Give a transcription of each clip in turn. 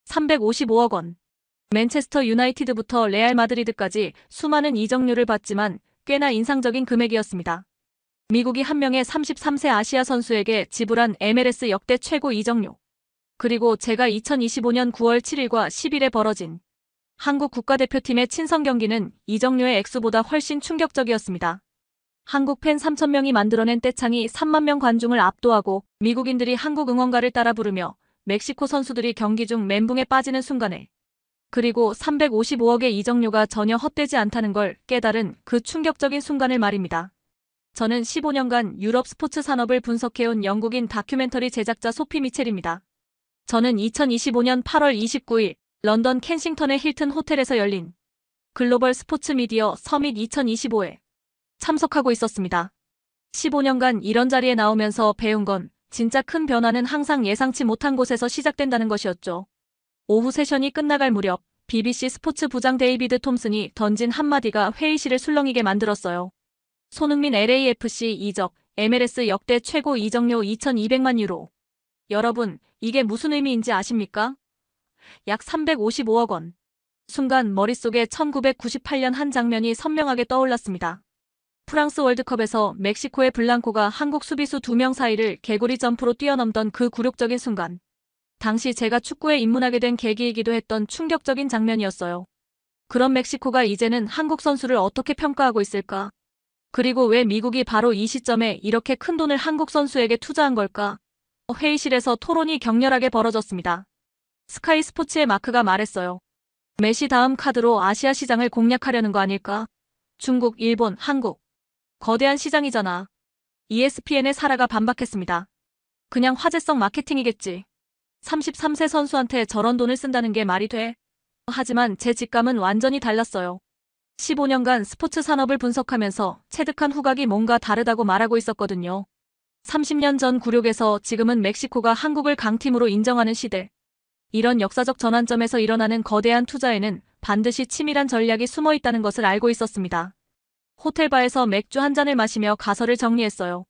355억 원. 맨체스터 유나이티드부터 레알 마드리드까지 수많은 이적료를 받지만 꽤나 인상적인 금액이었습니다. 미국이 한 명의 33세 아시아 선수에게 지불한 MLS 역대 최고 이적료. 그리고 제가 2025년 9월 7일과 10일에 벌어진 한국 국가대표팀의 친선 경기는 이적료의 액수보다 훨씬 충격적이었습니다. 한국 팬 3,000명이 만들어낸 떼창이 3만 명 관중을 압도하고 미국인들이 한국 응원가를 따라 부르며 멕시코 선수들이 경기 중 멘붕에 빠지는 순간에 그리고 355억의 이적료가 전혀 헛되지 않다는 걸 깨달은 그 충격적인 순간을 말입니다. 저는 15년간 유럽 스포츠 산업을 분석해온 영국인 다큐멘터리 제작자 소피 미첼입니다. 저는 2025년 8월 29일 런던 켄싱턴의 힐튼 호텔에서 열린 글로벌 스포츠 미디어 서밋 2025에 참석하고 있었습니다. 15년간 이런 자리에 나오면서 배운 건 진짜 큰 변화는 항상 예상치 못한 곳에서 시작된다는 것이었죠. 오후 세션이 끝나갈 무렵 BBC 스포츠 부장 데이비드 톰슨이 던진 한마디가 회의실을 술렁이게 만들었어요. 손흥민 LAFC 이적, MLS 역대 최고 이적료 2,200만 유로. 여러분, 이게 무슨 의미인지 아십니까? 약 355억 원. 순간 머릿속에 1998년 한 장면이 선명하게 떠올랐습니다. 프랑스 월드컵에서 멕시코의 블랑코가 한국 수비수 2명 사이를 개구리 점프로 뛰어넘던 그 굴욕적인 순간. 당시 제가 축구에 입문하게 된 계기이기도 했던 충격적인 장면이었어요. 그럼 멕시코가 이제는 한국 선수를 어떻게 평가하고 있을까? 그리고 왜 미국이 바로 이 시점에 이렇게 큰 돈을 한국 선수에게 투자한 걸까? 회의실에서 토론이 격렬하게 벌어졌습니다. 스카이 스포츠의 마크가 말했어요. 메시 다음 카드로 아시아 시장을 공략하려는 거 아닐까? 중국, 일본, 한국. 거대한 시장이잖아. ESPN의 사라가 반박했습니다. 그냥 화제성 마케팅이겠지. 33세 선수한테 저런 돈을 쓴다는 게 말이 돼? 하지만 제 직감은 완전히 달랐어요. 15년간 스포츠 산업을 분석하면서 체득한 후각이 뭔가 다르다고 말하고 있었거든요. 30년 전 굴욕에서 지금은 멕시코가 한국을 강팀으로 인정하는 시대. 이런 역사적 전환점에서 일어나는 거대한 투자에는 반드시 치밀한 전략이 숨어 있다는 것을 알고 있었습니다. 호텔바에서 맥주 한 잔을 마시며 가설을 정리했어요.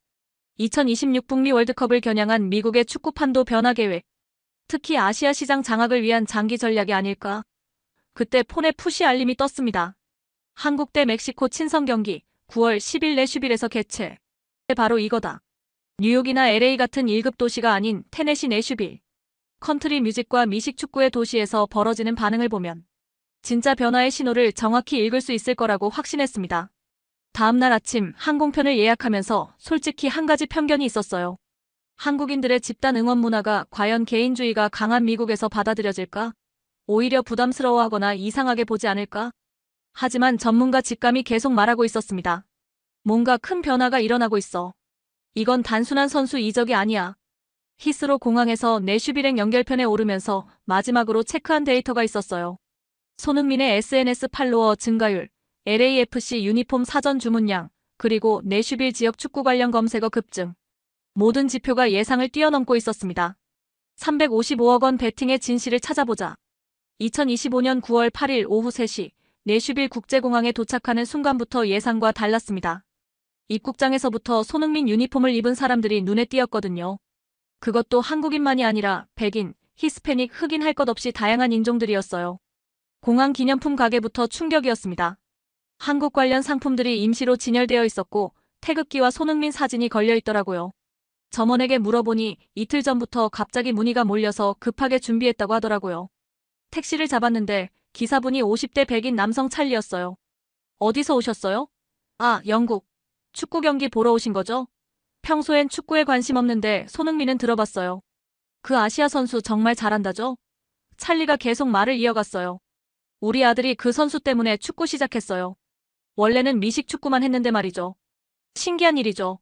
2026 북미 월드컵을 겨냥한 미국의 축구판도 변화 계획. 특히 아시아 시장 장악을 위한 장기 전략이 아닐까? 그때 폰에 푸시 알림이 떴습니다. 한국 대 멕시코 친선 경기 9월 10일 내슈빌에서 개최. 바로 이거다. 뉴욕이나 LA 같은 1급 도시가 아닌 테네시 내슈빌. 컨트리 뮤직과 미식 축구의 도시에서 벌어지는 반응을 보면 진짜 변화의 신호를 정확히 읽을 수 있을 거라고 확신했습니다. 다음날 아침 항공편을 예약하면서 솔직히 한 가지 편견이 있었어요. 한국인들의 집단 응원 문화가 과연 개인주의가 강한 미국에서 받아들여질까? 오히려 부담스러워하거나 이상하게 보지 않을까? 하지만 전문가 직감이 계속 말하고 있었습니다. 뭔가 큰 변화가 일어나고 있어. 이건 단순한 선수 이적이 아니야. 히스로 공항에서 내슈빌행 연결편에 오르면서 마지막으로 체크한 데이터가 있었어요. 손흥민의 SNS 팔로워 증가율, LAFC 유니폼 사전 주문량, 그리고 내슈빌 지역 축구 관련 검색어 급증. 모든 지표가 예상을 뛰어넘고 있었습니다. 355억 원 베팅의 진실을 찾아보자. 2025년 9월 8일 오후 3시 내슈빌 국제공항에 도착하는 순간부터 예상과 달랐습니다. 입국장에서부터 손흥민 유니폼을 입은 사람들이 눈에 띄었거든요. 그것도 한국인만이 아니라 백인, 히스패닉, 흑인 할 것 없이 다양한 인종들이었어요. 공항 기념품 가게부터 충격이었습니다. 한국 관련 상품들이 임시로 진열되어 있었고 태극기와 손흥민 사진이 걸려 있더라고요. 점원에게 물어보니 이틀 전부터 갑자기 문의가 몰려서 급하게 준비했다고 하더라고요. 택시를 잡았는데 기사분이 50대 백인 남성 찰리였어요. 어디서 오셨어요? 아, 영국. 축구 경기 보러 오신 거죠? 평소엔 축구에 관심 없는데 손흥민은 들어봤어요. 그 아시아 선수 정말 잘한다죠? 찰리가 계속 말을 이어갔어요. 우리 아들이 그 선수 때문에 축구 시작했어요. 원래는 미식 축구만 했는데 말이죠. 신기한 일이죠.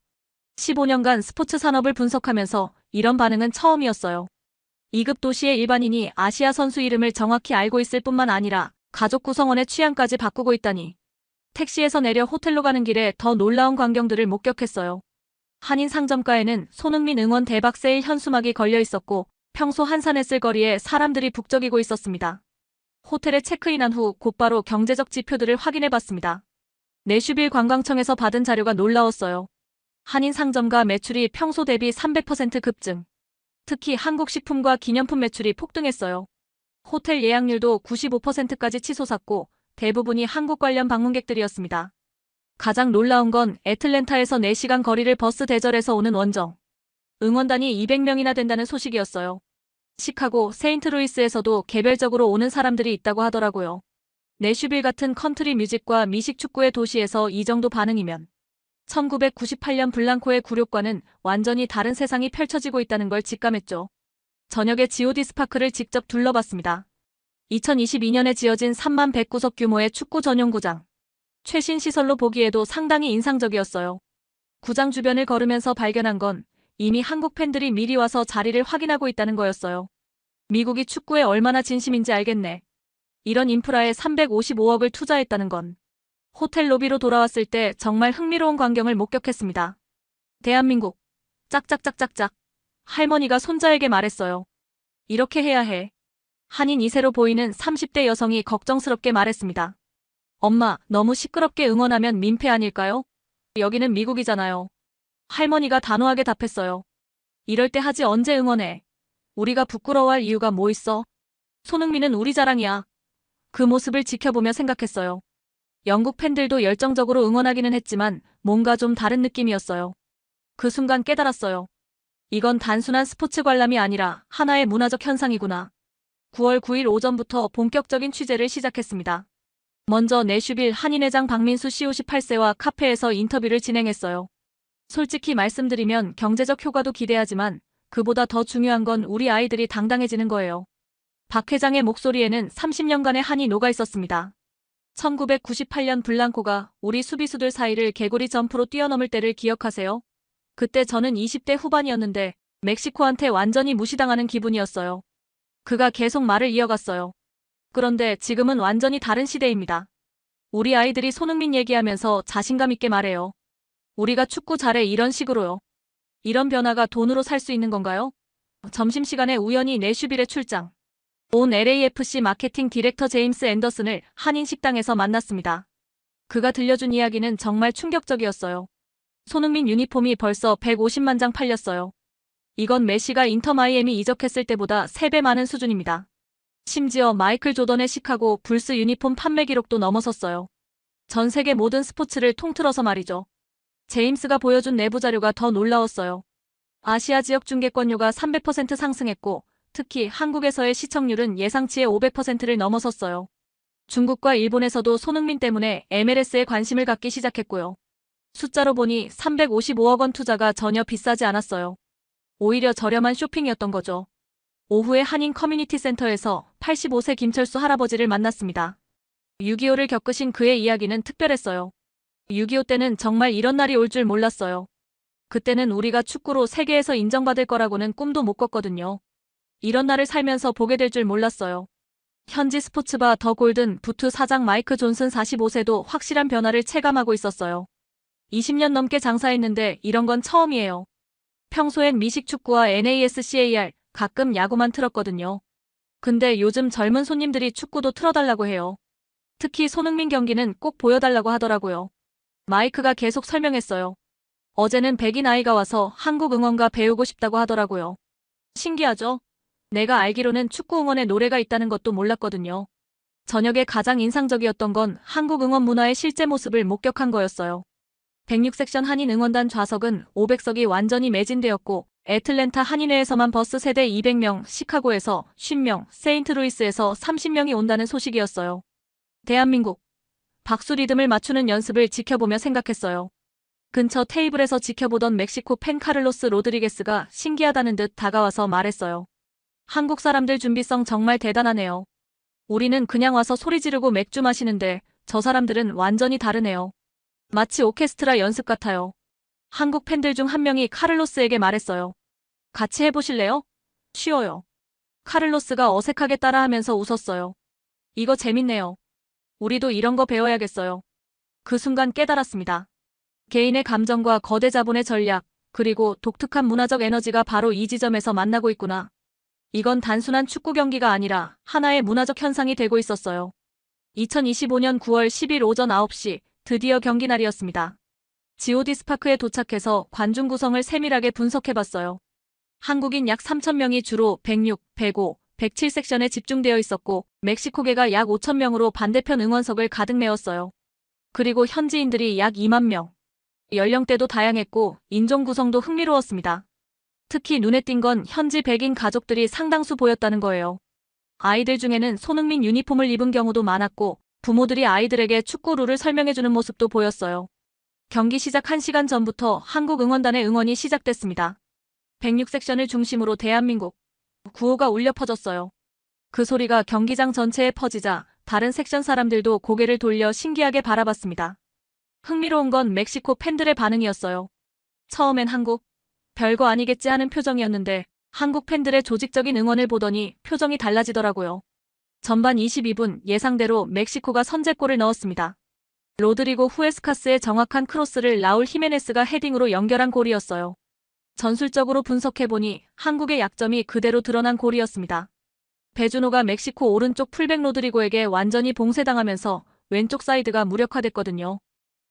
15년간 스포츠 산업을 분석하면서 이런 반응은 처음이었어요. 2급 도시의 일반인이 아시아 선수 이름을 정확히 알고 있을 뿐만 아니라 가족 구성원의 취향까지 바꾸고 있다니. 택시에서 내려 호텔로 가는 길에 더 놀라운 광경들을 목격했어요. 한인 상점가에는 손흥민 응원 대박 세일 현수막이 걸려 있었고 평소 한산했을 거리에 사람들이 북적이고 있었습니다. 호텔에 체크인한 후 곧바로 경제적 지표들을 확인해봤습니다. 내슈빌 관광청에서 받은 자료가 놀라웠어요. 한인 상점가 매출이 평소 대비 300% 급증. 특히 한국 식품과 기념품 매출이 폭등했어요. 호텔 예약률도 95%까지 치솟았고 대부분이 한국 관련 방문객들이었습니다. 가장 놀라운 건 애틀랜타에서 4시간 거리를 버스 대절해서 오는 원정 응원단이 200명이나 된다는 소식이었어요. 시카고, 세인트루이스에서도 개별적으로 오는 사람들이 있다고 하더라고요. 내슈빌 같은 컨트리 뮤직과 미식 축구의 도시에서 이 정도 반응이면 1998년 블랑코의 굴욕과는 완전히 다른 세상이 펼쳐지고 있다는 걸 직감했죠. 저녁에 G.O.D 스파크를 직접 둘러봤습니다. 2022년에 지어진 3만 100구석 규모의 축구 전용구장. 최신 시설로 보기에도 상당히 인상적이었어요. 구장 주변을 걸으면서 발견한 건 이미 한국 팬들이 미리 와서 자리를 확인하고 있다는 거였어요. 미국이 축구에 얼마나 진심인지 알겠네. 이런 인프라에 355억을 투자했다는 건. 호텔 로비로 돌아왔을 때 정말 흥미로운 광경을 목격했습니다. 대한민국. 짝짝짝짝짝. 할머니가 손자에게 말했어요. 이렇게 해야 해. 한인 2세로 보이는 30대 여성이 걱정스럽게 말했습니다. 엄마, 너무 시끄럽게 응원하면 민폐 아닐까요? 여기는 미국이잖아요. 할머니가 단호하게 답했어요. 이럴 때 하지 언제 응원해. 우리가 부끄러워할 이유가 뭐 있어? 손흥민은 우리 자랑이야. 그 모습을 지켜보며 생각했어요. 영국 팬들도 열정적으로 응원하기는 했지만 뭔가 좀 다른 느낌이었어요. 그 순간 깨달았어요. 이건 단순한 스포츠 관람이 아니라 하나의 문화적 현상이구나. 9월 9일 오전부터 본격적인 취재를 시작했습니다. 먼저 내슈빌 한인회장 박민수 씨 58세와 카페에서 인터뷰를 진행했어요. 솔직히 말씀드리면 경제적 효과도 기대하지만 그보다 더 중요한 건 우리 아이들이 당당해지는 거예요. 박 회장의 목소리에는 30년간의 한이 녹아 있었습니다. 1998년 블랑코가 우리 수비수들 사이를 개구리 점프로 뛰어넘을 때를 기억하세요? 그때 저는 20대 후반이었는데 멕시코한테 완전히 무시당하는 기분이었어요. 그가 계속 말을 이어갔어요. 그런데 지금은 완전히 다른 시대입니다. 우리 아이들이 손흥민 얘기하면서 자신감 있게 말해요. 우리가 축구 잘해 이런 식으로요. 이런 변화가 돈으로 살 수 있는 건가요? 점심시간에 우연히 내슈빌에 출장. 온 LAFC 마케팅 디렉터 제임스 앤더슨을 한인 식당에서 만났습니다. 그가 들려준 이야기는 정말 충격적이었어요. 손흥민 유니폼이 벌써 150만 장 팔렸어요. 이건 메시가 인터 마이애미 이적했을 때보다 3배 많은 수준입니다. 심지어 마이클 조던의 시카고 불스 유니폼 판매 기록도 넘어섰어요. 전 세계 모든 스포츠를 통틀어서 말이죠. 제임스가 보여준 내부 자료가 더 놀라웠어요. 아시아 지역 중계권료가 300% 상승했고 특히 한국에서의 시청률은 예상치의 500%를 넘어섰어요. 중국과 일본에서도 손흥민 때문에 MLS에 관심을 갖기 시작했고요. 숫자로 보니 355억 원 투자가 전혀 비싸지 않았어요. 오히려 저렴한 쇼핑이었던 거죠. 오후에 한인 커뮤니티 센터에서 85세 김철수 할아버지를 만났습니다. 6.25를 겪으신 그의 이야기는 특별했어요. 6.25 때는 정말 이런 날이 올 줄 몰랐어요. 그때는 우리가 축구로 세계에서 인정받을 거라고는 꿈도 못 꿨거든요. 이런 날을 살면서 보게 될 줄 몰랐어요. 현지 스포츠바 더 골든 부트 사장 마이크 존슨 45세도 확실한 변화를 체감하고 있었어요. 20년 넘게 장사했는데 이런 건 처음이에요. 평소엔 미식 축구와 NASCAR, 가끔 야구만 틀었거든요. 근데 요즘 젊은 손님들이 축구도 틀어달라고 해요. 특히 손흥민 경기는 꼭 보여달라고 하더라고요. 마이크가 계속 설명했어요. 어제는 백인 아이가 와서 한국 응원가 배우고 싶다고 하더라고요. 신기하죠? 내가 알기로는 축구 응원에 노래가 있다는 것도 몰랐거든요. 저녁에 가장 인상적이었던 건 한국 응원 문화의 실제 모습을 목격한 거였어요. 106섹션 한인 응원단 좌석은 500석이 완전히 매진되었고 애틀랜타 한인회에서만 버스 세대 200명, 시카고에서 50명, 세인트루이스에서 30명이 온다는 소식이었어요. 대한민국. 박수 리듬을 맞추는 연습을 지켜보며 생각했어요. 근처 테이블에서 지켜보던 멕시코 팬 카를로스 로드리게스가 신기하다는 듯 다가와서 말했어요. 한국 사람들 준비성 정말 대단하네요. 우리는 그냥 와서 소리 지르고 맥주 마시는데 저 사람들은 완전히 다르네요. 마치 오케스트라 연습 같아요. 한국 팬들 중 한 명이 카를로스에게 말했어요. 같이 해보실래요? 쉬워요. 카를로스가 어색하게 따라하면서 웃었어요. 이거 재밌네요. 우리도 이런 거 배워야겠어요. 그 순간 깨달았습니다. 개인의 감정과 거대 자본의 전략, 그리고 독특한 문화적 에너지가 바로 이 지점에서 만나고 있구나. 이건 단순한 축구 경기가 아니라 하나의 문화적 현상이 되고 있었어요. 2025년 9월 10일 오전 9시 드디어 경기 날이었습니다. G.O.D 스파크에 도착해서 관중 구성을 세밀하게 분석해봤어요. 한국인 약 3,000명이 주로 106, 105, 107섹션에 집중되어 있었고 멕시코계가 약 5천 명으로 반대편 응원석을 가득 메웠어요. 그리고 현지인들이 약 2만 명. 연령대도 다양했고 인종 구성도 흥미로웠습니다. 특히 눈에 띈 건 현지 백인 가족들이 상당수 보였다는 거예요. 아이들 중에는 손흥민 유니폼을 입은 경우도 많았고 부모들이 아이들에게 축구 룰을 설명해주는 모습도 보였어요. 경기 시작 1시간 전부터 한국 응원단의 응원이 시작됐습니다. 106섹션을 중심으로 대한민국 구호가 울려 퍼졌어요. 그 소리가 경기장 전체에 퍼지자 다른 섹션 사람들도 고개를 돌려 신기하게 바라봤습니다. 흥미로운 건 멕시코 팬들의 반응이었어요. 처음엔 한국, 별거 아니겠지 하는 표정이었는데 한국 팬들의 조직적인 응원을 보더니 표정이 달라지더라고요. 전반 22분 예상대로 멕시코가 선제골을 넣었습니다. 로드리고 후에스카스의 정확한 크로스를 라울 히메네스가 헤딩으로 연결한 골이었어요. 전술적으로 분석해보니 한국의 약점이 그대로 드러난 골이었습니다. 베주노가 멕시코 오른쪽 풀백 로드리고에게 완전히 봉쇄당하면서 왼쪽 사이드가 무력화됐거든요.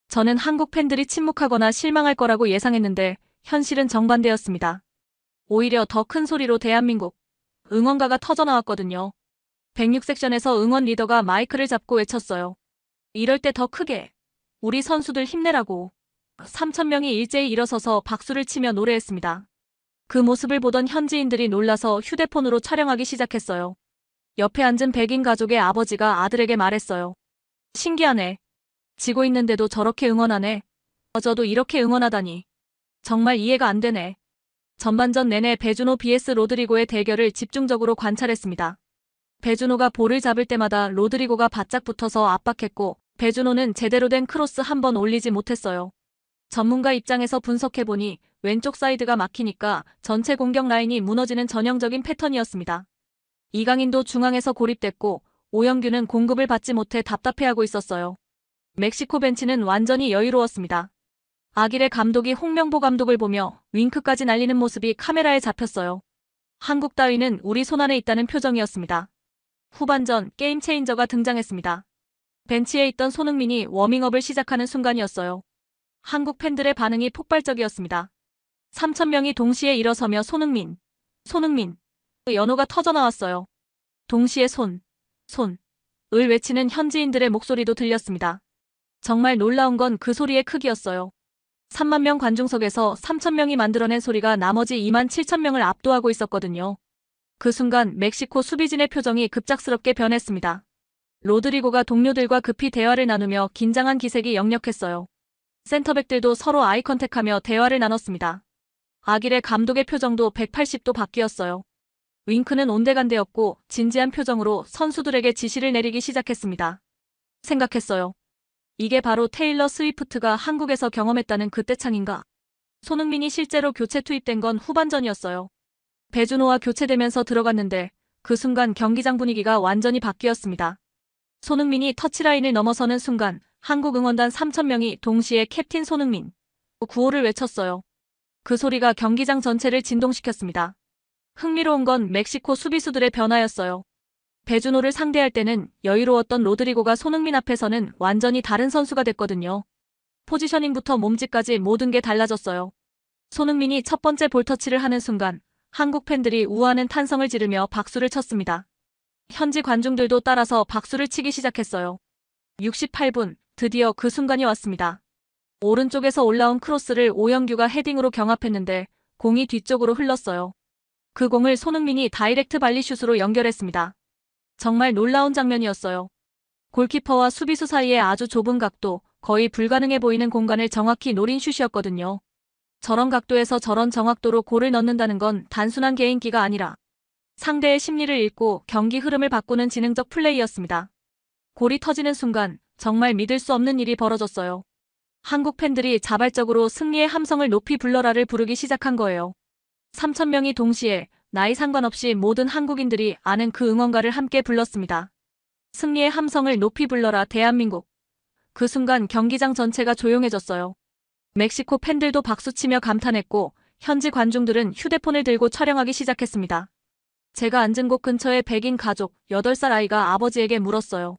저는 한국 팬들이 침묵하거나 실망할 거라고 예상했는데 현실은 정반대였습니다. 오히려 더 큰 소리로 대한민국 응원가가 터져나왔거든요. 106섹션에서 응원 리더가 마이크를 잡고 외쳤어요. 이럴 때 더 크게 우리 선수들 힘내라고. 3,000명이 일제히 일어서서 박수를 치며 노래했습니다. 그 모습을 보던 현지인들이 놀라서 휴대폰으로 촬영하기 시작했어요. 옆에 앉은 백인 가족의 아버지가 아들에게 말했어요. 신기하네. 지고 있는데도 저렇게 응원하네. 저도 이렇게 응원하다니. 정말 이해가 안 되네. 전반전 내내 베주노 vs 로드리고의 대결을 집중적으로 관찰했습니다. 베주노가 볼을 잡을 때마다 로드리고가 바짝 붙어서 압박했고 베주노는 제대로 된 크로스 한 번 올리지 못했어요. 전문가 입장에서 분석해보니 왼쪽 사이드가 막히니까 전체 공격 라인이 무너지는 전형적인 패턴이었습니다. 이강인도 중앙에서 고립됐고 오영규는 공급을 받지 못해 답답해하고 있었어요. 멕시코 벤치는 완전히 여유로웠습니다. 아길레 감독이 홍명보 감독을 보며 윙크까지 날리는 모습이 카메라에 잡혔어요. 한국 따위는 우리 손안에 있다는 표정이었습니다. 후반전 게임 체인저가 등장했습니다. 벤치에 있던 손흥민이 워밍업을 시작하는 순간이었어요. 한국 팬들의 반응이 폭발적이었습니다. 3,000명이 동시에 일어서며 손흥민 연호가 터져나왔어요. 동시에 손을 외치는 현지인들의 목소리도 들렸습니다. 정말 놀라운 건 그 소리의 크기였어요. 3만 명 관중석에서 3,000명이 만들어낸 소리가 나머지 2만 7천 명을 압도하고 있었거든요. 그 순간 멕시코 수비진의 표정이 급작스럽게 변했습니다. 로드리고가 동료들과 급히 대화를 나누며 긴장한 기색이 역력했어요. 센터백들도 서로 아이컨택하며 대화를 나눴습니다. 아길레 감독의 표정도 180도 바뀌었어요. 윙크는 온데간데였고 진지한 표정으로 선수들에게 지시를 내리기 시작했습니다. 생각했어요. 이게 바로 테일러 스위프트가 한국에서 경험했다는 그 때창인가. 손흥민이 실제로 교체 투입된 건 후반전이었어요. 베주노와 교체되면서 들어갔는데 그 순간 경기장 분위기가 완전히 바뀌었습니다. 손흥민이 터치라인을 넘어서는 순간 한국 응원단 3,000명이 동시에 캡틴 손흥민 구호를 외쳤어요. 그 소리가 경기장 전체를 진동시켰습니다. 흥미로운 건 멕시코 수비수들의 변화였어요. 베주노를 상대할 때는 여유로웠던 로드리고가 손흥민 앞에서는 완전히 다른 선수가 됐거든요. 포지셔닝부터 몸짓까지 모든 게 달라졌어요. 손흥민이 첫 번째 볼터치를 하는 순간 한국 팬들이 우아하는 탄성을 지르며 박수를 쳤습니다. 현지 관중들도 따라서 박수를 치기 시작했어요. 68분, 드디어 그 순간이 왔습니다. 오른쪽에서 올라온 크로스를 오영규가 헤딩으로 경합했는데 공이 뒤쪽으로 흘렀어요. 그 공을 손흥민이 다이렉트 발리슛으로 연결했습니다. 정말 놀라운 장면이었어요. 골키퍼와 수비수 사이에 아주 좁은 각도, 거의 불가능해 보이는 공간을 정확히 노린 슛이었거든요. 저런 각도에서 저런 정확도로 골을 넣는다는 건 단순한 개인기가 아니라 상대의 심리를 읽고 경기 흐름을 바꾸는 지능적 플레이였습니다. 골이 터지는 순간 정말 믿을 수 없는 일이 벌어졌어요. 한국 팬들이 자발적으로 승리의 함성을 높이 불러라를 부르기 시작한 거예요. 3,000명이 동시에 나이 상관없이 모든 한국인들이 아는 그 응원가를 함께 불렀습니다. 승리의 함성을 높이 불러라 대한민국. 그 순간 경기장 전체가 조용해졌어요. 멕시코 팬들도 박수치며 감탄했고 현지 관중들은 휴대폰을 들고 촬영하기 시작했습니다. 제가 앉은 곳 근처의 백인 가족 8살 아이가 아버지에게 물었어요.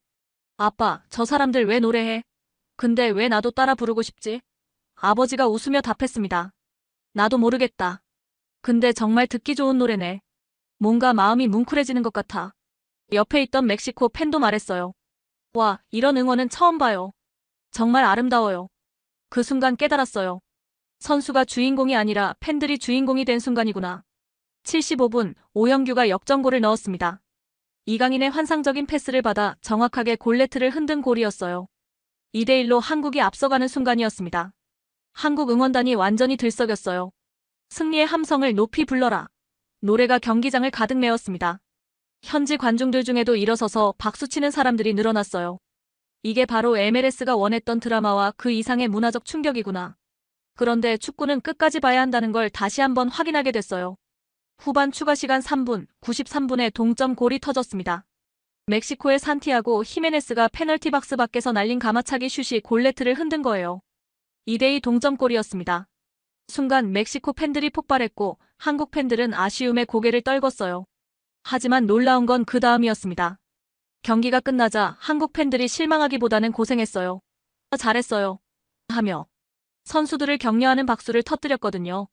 아빠, 저 사람들 왜 노래해? 근데 왜 나도 따라 부르고 싶지? 아버지가 웃으며 답했습니다. 나도 모르겠다. 근데 정말 듣기 좋은 노래네. 뭔가 마음이 뭉클해지는 것 같아. 옆에 있던 멕시코 팬도 말했어요. 와, 이런 응원은 처음 봐요. 정말 아름다워요. 그 순간 깨달았어요. 선수가 주인공이 아니라 팬들이 주인공이 된 순간이구나. 75분, 오영규가 역전골을 넣었습니다. 이강인의 환상적인 패스를 받아 정확하게 골네트를 흔든 골이었어요. 2대1로 한국이 앞서가는 순간이었습니다. 한국 응원단이 완전히 들썩였어요. 승리의 함성을 높이 불러라. 노래가 경기장을 가득 메웠습니다. 현지 관중들 중에도 일어서서 박수치는 사람들이 늘어났어요. 이게 바로 MLS가 원했던 드라마와 그 이상의 문화적 충격이구나. 그런데 축구는 끝까지 봐야 한다는 걸 다시 한번 확인하게 됐어요. 후반 추가 시간 3분, 93분에 동점골이 터졌습니다. 멕시코의 산티아고 히메네스가 페널티 박스 밖에서 날린 가마차기 슛이 골네트를 흔든 거예요. 2대2 동점골이었습니다. 순간 멕시코 팬들이 폭발했고 한국 팬들은 아쉬움에 고개를 떨궜어요. 하지만 놀라운 건 그 다음이었습니다. 경기가 끝나자 한국 팬들이 실망하기보다는 고생했어요. 잘했어요. 하며 선수들을 격려하는 박수를 터뜨렸거든요.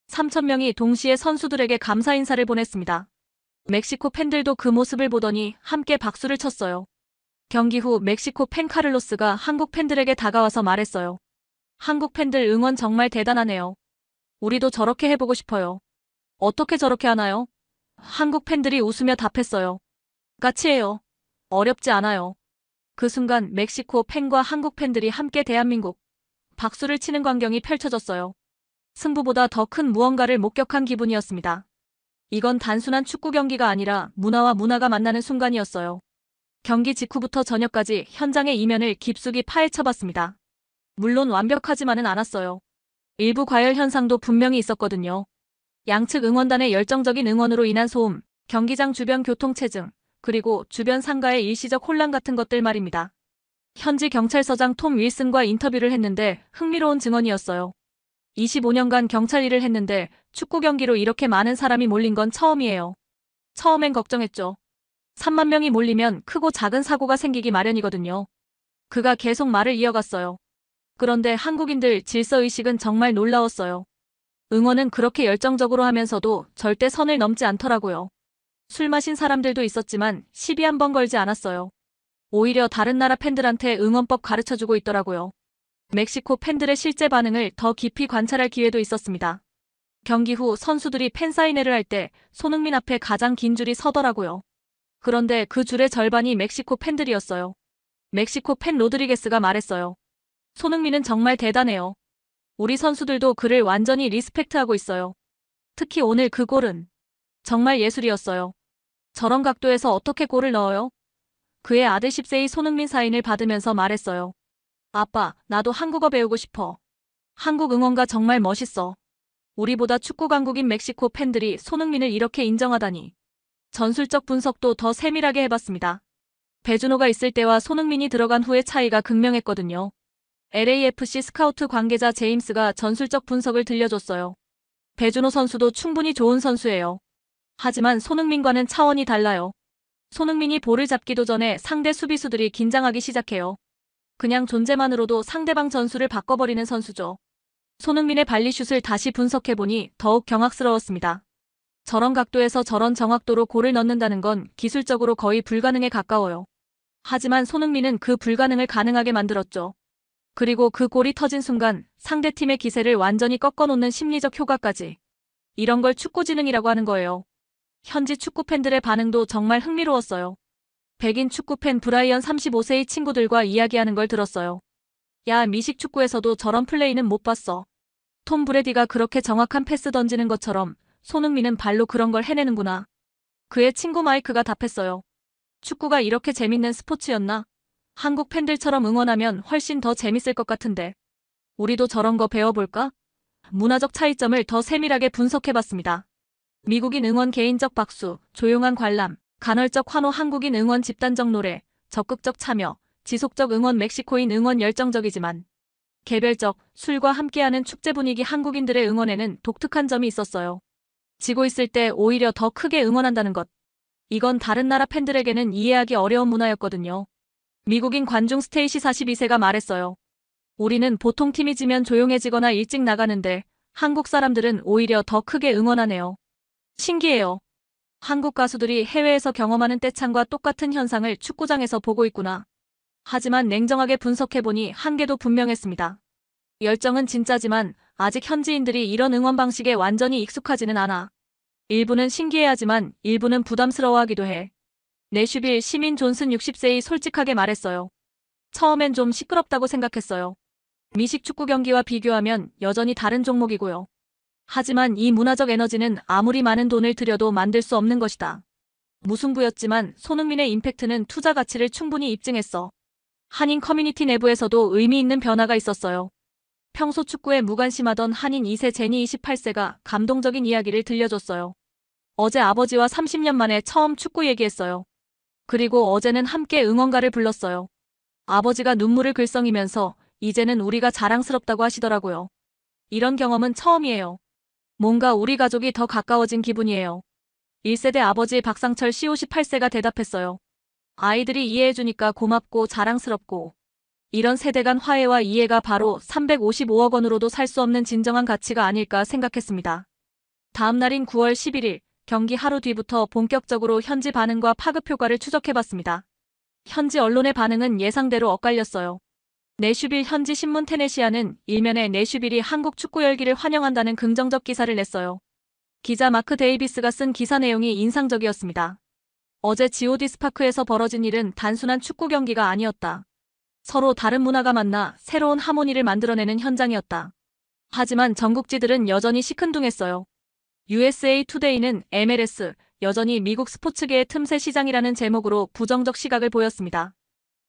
3,000명이 동시에 선수들에게 감사 인사를 보냈습니다. 멕시코 팬들도 그 모습을 보더니 함께 박수를 쳤어요. 경기 후 멕시코 팬 카를로스가 한국 팬들에게 다가와서 말했어요. 한국 팬들 응원 정말 대단하네요. 우리도 저렇게 해보고 싶어요. 어떻게 저렇게 하나요? 한국 팬들이 웃으며 답했어요. 까치예요. 어렵지 않아요. 그 순간 멕시코 팬과 한국 팬들이 함께 대한민국 박수를 치는 광경이 펼쳐졌어요. 승부보다 더 큰 무언가를 목격한 기분이었습니다. 이건 단순한 축구 경기가 아니라 문화와 문화가 만나는 순간이었어요. 경기 직후부터 저녁까지 현장의 이면을 깊숙이 파헤쳐봤습니다. 물론 완벽하지만은 않았어요. 일부 과열 현상도 분명히 있었거든요. 양측 응원단의 열정적인 응원으로 인한 소음, 경기장 주변 교통체증, 그리고 주변 상가의 일시적 혼란 같은 것들 말입니다. 현지 경찰서장 톰 윌슨과 인터뷰를 했는데 흥미로운 증언이었어요. 25년간 경찰 일을 했는데 축구 경기로 이렇게 많은 사람이 몰린 건 처음이에요. 처음엔 걱정했죠. 3만 명이 몰리면 크고 작은 사고가 생기기 마련이거든요. 그가 계속 말을 이어갔어요. 그런데 한국인들 질서의식은 정말 놀라웠어요. 응원은 그렇게 열정적으로 하면서도 절대 선을 넘지 않더라고요. 술 마신 사람들도 있었지만 시비 한 번 걸지 않았어요. 오히려 다른 나라 팬들한테 응원법 가르쳐주고 있더라고요. 멕시코 팬들의 실제 반응을 더 깊이 관찰할 기회도 있었습니다. 경기 후 선수들이 팬사인회를 할 때 손흥민 앞에 가장 긴 줄이 서더라고요. 그런데 그 줄의 절반이 멕시코 팬들이었어요. 멕시코 팬 로드리게스가 말했어요. 손흥민은 정말 대단해요. 우리 선수들도 그를 완전히 리스펙트하고 있어요. 특히 오늘 그 골은 정말 예술이었어요. 저런 각도에서 어떻게 골을 넣어요? 그의 아들 10세의 손흥민 사인을 받으면서 말했어요. 아빠, 나도 한국어 배우고 싶어. 한국 응원가 정말 멋있어. 우리보다 축구 강국인 멕시코 팬들이 손흥민을 이렇게 인정하다니. 전술적 분석도 더 세밀하게 해봤습니다. 배준호가 있을 때와 손흥민이 들어간 후의 차이가 극명했거든요. LAFC 스카우트 관계자 제임스가 전술적 분석을 들려줬어요. 배준호 선수도 충분히 좋은 선수예요. 하지만 손흥민과는 차원이 달라요. 손흥민이 볼을 잡기도 전에 상대 수비수들이 긴장하기 시작해요. 그냥 존재만으로도 상대방 전술을 바꿔버리는 선수죠. 손흥민의 발리슛을 다시 분석해보니 더욱 경악스러웠습니다. 저런 각도에서 저런 정확도로 골을 넣는다는 건 기술적으로 거의 불가능에 가까워요. 하지만 손흥민은 그 불가능을 가능하게 만들었죠. 그리고 그 골이 터진 순간 상대팀의 기세를 완전히 꺾어놓는 심리적 효과까지. 이런 걸 축구지능이라고 하는 거예요. 현지 축구팬들의 반응도 정말 흥미로웠어요. 백인 축구팬 브라이언 35세의 친구들과 이야기하는 걸 들었어요. 야, 미식 축구에서도 저런 플레이는 못 봤어. 톰 브레디가 그렇게 정확한 패스 던지는 것처럼 손흥민은 발로 그런 걸 해내는구나. 그의 친구 마이크가 답했어요. 축구가 이렇게 재밌는 스포츠였나? 한국 팬들처럼 응원하면 훨씬 더 재밌을 것 같은데. 우리도 저런 거 배워볼까? 문화적 차이점을 더 세밀하게 분석해봤습니다. 미국인 응원 개인적 박수, 조용한 관람, 간헐적 환호 한국인 응원 집단적 노래, 적극적 참여, 지속적 응원 멕시코인 응원 열정적이지만 개별적, 술과 함께하는 축제 분위기 한국인들의 응원에는 독특한 점이 있었어요. 지고 있을 때 오히려 더 크게 응원한다는 것. 이건 다른 나라 팬들에게는 이해하기 어려운 문화였거든요. 미국인 관중 스테이시 42세가 말했어요. 우리는 보통 팀이 지면 조용해지거나 일찍 나가는데 한국 사람들은 오히려 더 크게 응원하네요. 신기해요. 한국 가수들이 해외에서 경험하는 떼창과 똑같은 현상을 축구장에서 보고 있구나. 하지만 냉정하게 분석해보니 한계도 분명했습니다. 열정은 진짜지만 아직 현지인들이 이런 응원 방식에 완전히 익숙하지는 않아. 일부는 신기해하지만 일부는 부담스러워하기도 해. 내슈빌 시민 존슨 60세이 솔직하게 말했어요. 처음엔 좀 시끄럽다고 생각했어요. 미식 축구 경기와 비교하면 여전히 다른 종목이고요. 하지만 이 문화적 에너지는 아무리 많은 돈을 들여도 만들 수 없는 것이다. 무승부였지만 손흥민의 임팩트는 투자 가치를 충분히 입증했어. 한인 커뮤니티 내부에서도 의미 있는 변화가 있었어요. 평소 축구에 무관심하던 한인 2세 제니 28세가 감동적인 이야기를 들려줬어요. 어제 아버지와 30년 만에 처음 축구 얘기했어요. 그리고 어제는 함께 응원가를 불렀어요. 아버지가 눈물을 글썽이면서 이제는 우리가 자랑스럽다고 하시더라고요. 이런 경험은 처음이에요. 뭔가 우리 가족이 더 가까워진 기분이에요. 1세대 아버지 박상철 씨 58세가 대답했어요. 아이들이 이해해주니까 고맙고 자랑스럽고. 이런 세대 간 화해와 이해가 바로 355억 원으로도 살 수 없는 진정한 가치가 아닐까 생각했습니다. 다음 날인 9월 11일, 경기 하루 뒤부터 본격적으로 현지 반응과 파급 효과를 추적해봤습니다. 현지 언론의 반응은 예상대로 엇갈렸어요. 내슈빌 현지 신문 테네시아는 일면에 내슈빌이 한국 축구 열기를 환영한다는 긍정적 기사를 냈어요. 기자 마크 데이비스가 쓴 기사 내용이 인상적이었습니다. 어제 GOD 스파크에서 벌어진 일은 단순한 축구 경기가 아니었다. 서로 다른 문화가 만나 새로운 하모니를 만들어내는 현장이었다. 하지만 전국지들은 여전히 시큰둥했어요. USA 투데이는 MLS, 여전히 미국 스포츠계의 틈새 시장이라는 제목으로 부정적 시각을 보였습니다.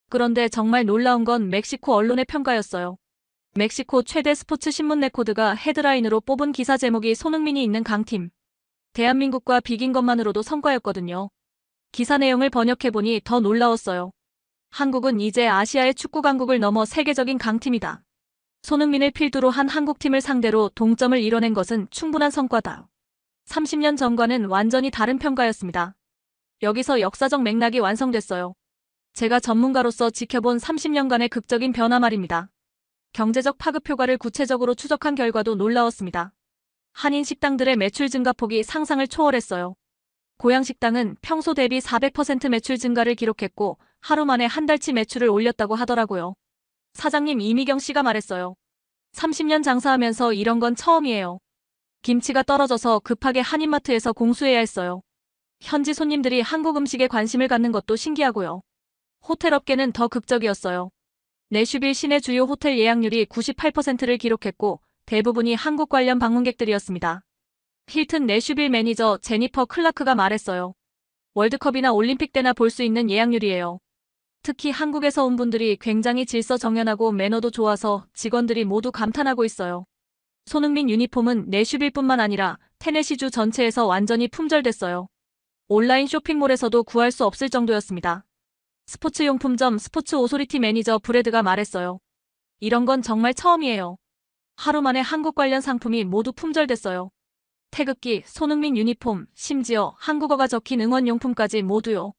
그런데 정말 놀라운 건 멕시코 언론의 평가였어요. 멕시코 최대 스포츠 신문 레코드가 헤드라인으로 뽑은 기사 제목이 손흥민이 있는 강팀. 대한민국과 비긴 것만으로도 성과였거든요. 기사 내용을 번역해보니 더 놀라웠어요. 한국은 이제 아시아의 축구 강국을 넘어 세계적인 강팀이다. 손흥민을 필두로 한 한국팀을 상대로 동점을 이뤄낸 것은 충분한 성과다. 30년 전과는 완전히 다른 평가였습니다. 여기서 역사적 맥락이 완성됐어요. 제가 전문가로서 지켜본 30년간의 극적인 변화 말입니다. 경제적 파급 효과를 구체적으로 추적한 결과도 놀라웠습니다. 한인 식당들의 매출 증가폭이 상상을 초월했어요. 고양 식당은 평소 대비 400% 매출 증가를 기록했고 하루 만에 한 달치 매출을 올렸다고 하더라고요. 사장님 이미경 씨가 말했어요. 30년 장사하면서 이런 건 처음이에요. 김치가 떨어져서 급하게 한인마트에서 공수해야 했어요. 현지 손님들이 한국 음식에 관심을 갖는 것도 신기하고요. 호텔 업계는 더 극적이었어요. 내슈빌 시내 주요 호텔 예약률이 98%를 기록했고 대부분이 한국 관련 방문객들이었습니다. 힐튼 내슈빌 매니저 제니퍼 클라크가 말했어요. 월드컵이나 올림픽 때나 볼 수 있는 예약률이에요. 특히 한국에서 온 분들이 굉장히 질서정연하고 매너도 좋아서 직원들이 모두 감탄하고 있어요. 손흥민 유니폼은 내슈빌뿐만 아니라 테네시주 전체에서 완전히 품절됐어요. 온라인 쇼핑몰에서도 구할 수 없을 정도였습니다. 스포츠용품점 스포츠 오소리티 매니저 브래드가 말했어요. 이런 건 정말 처음이에요. 하루 만에 한국 관련 상품이 모두 품절됐어요. 태극기, 손흥민 유니폼, 심지어 한국어가 적힌 응원용품까지 모두요.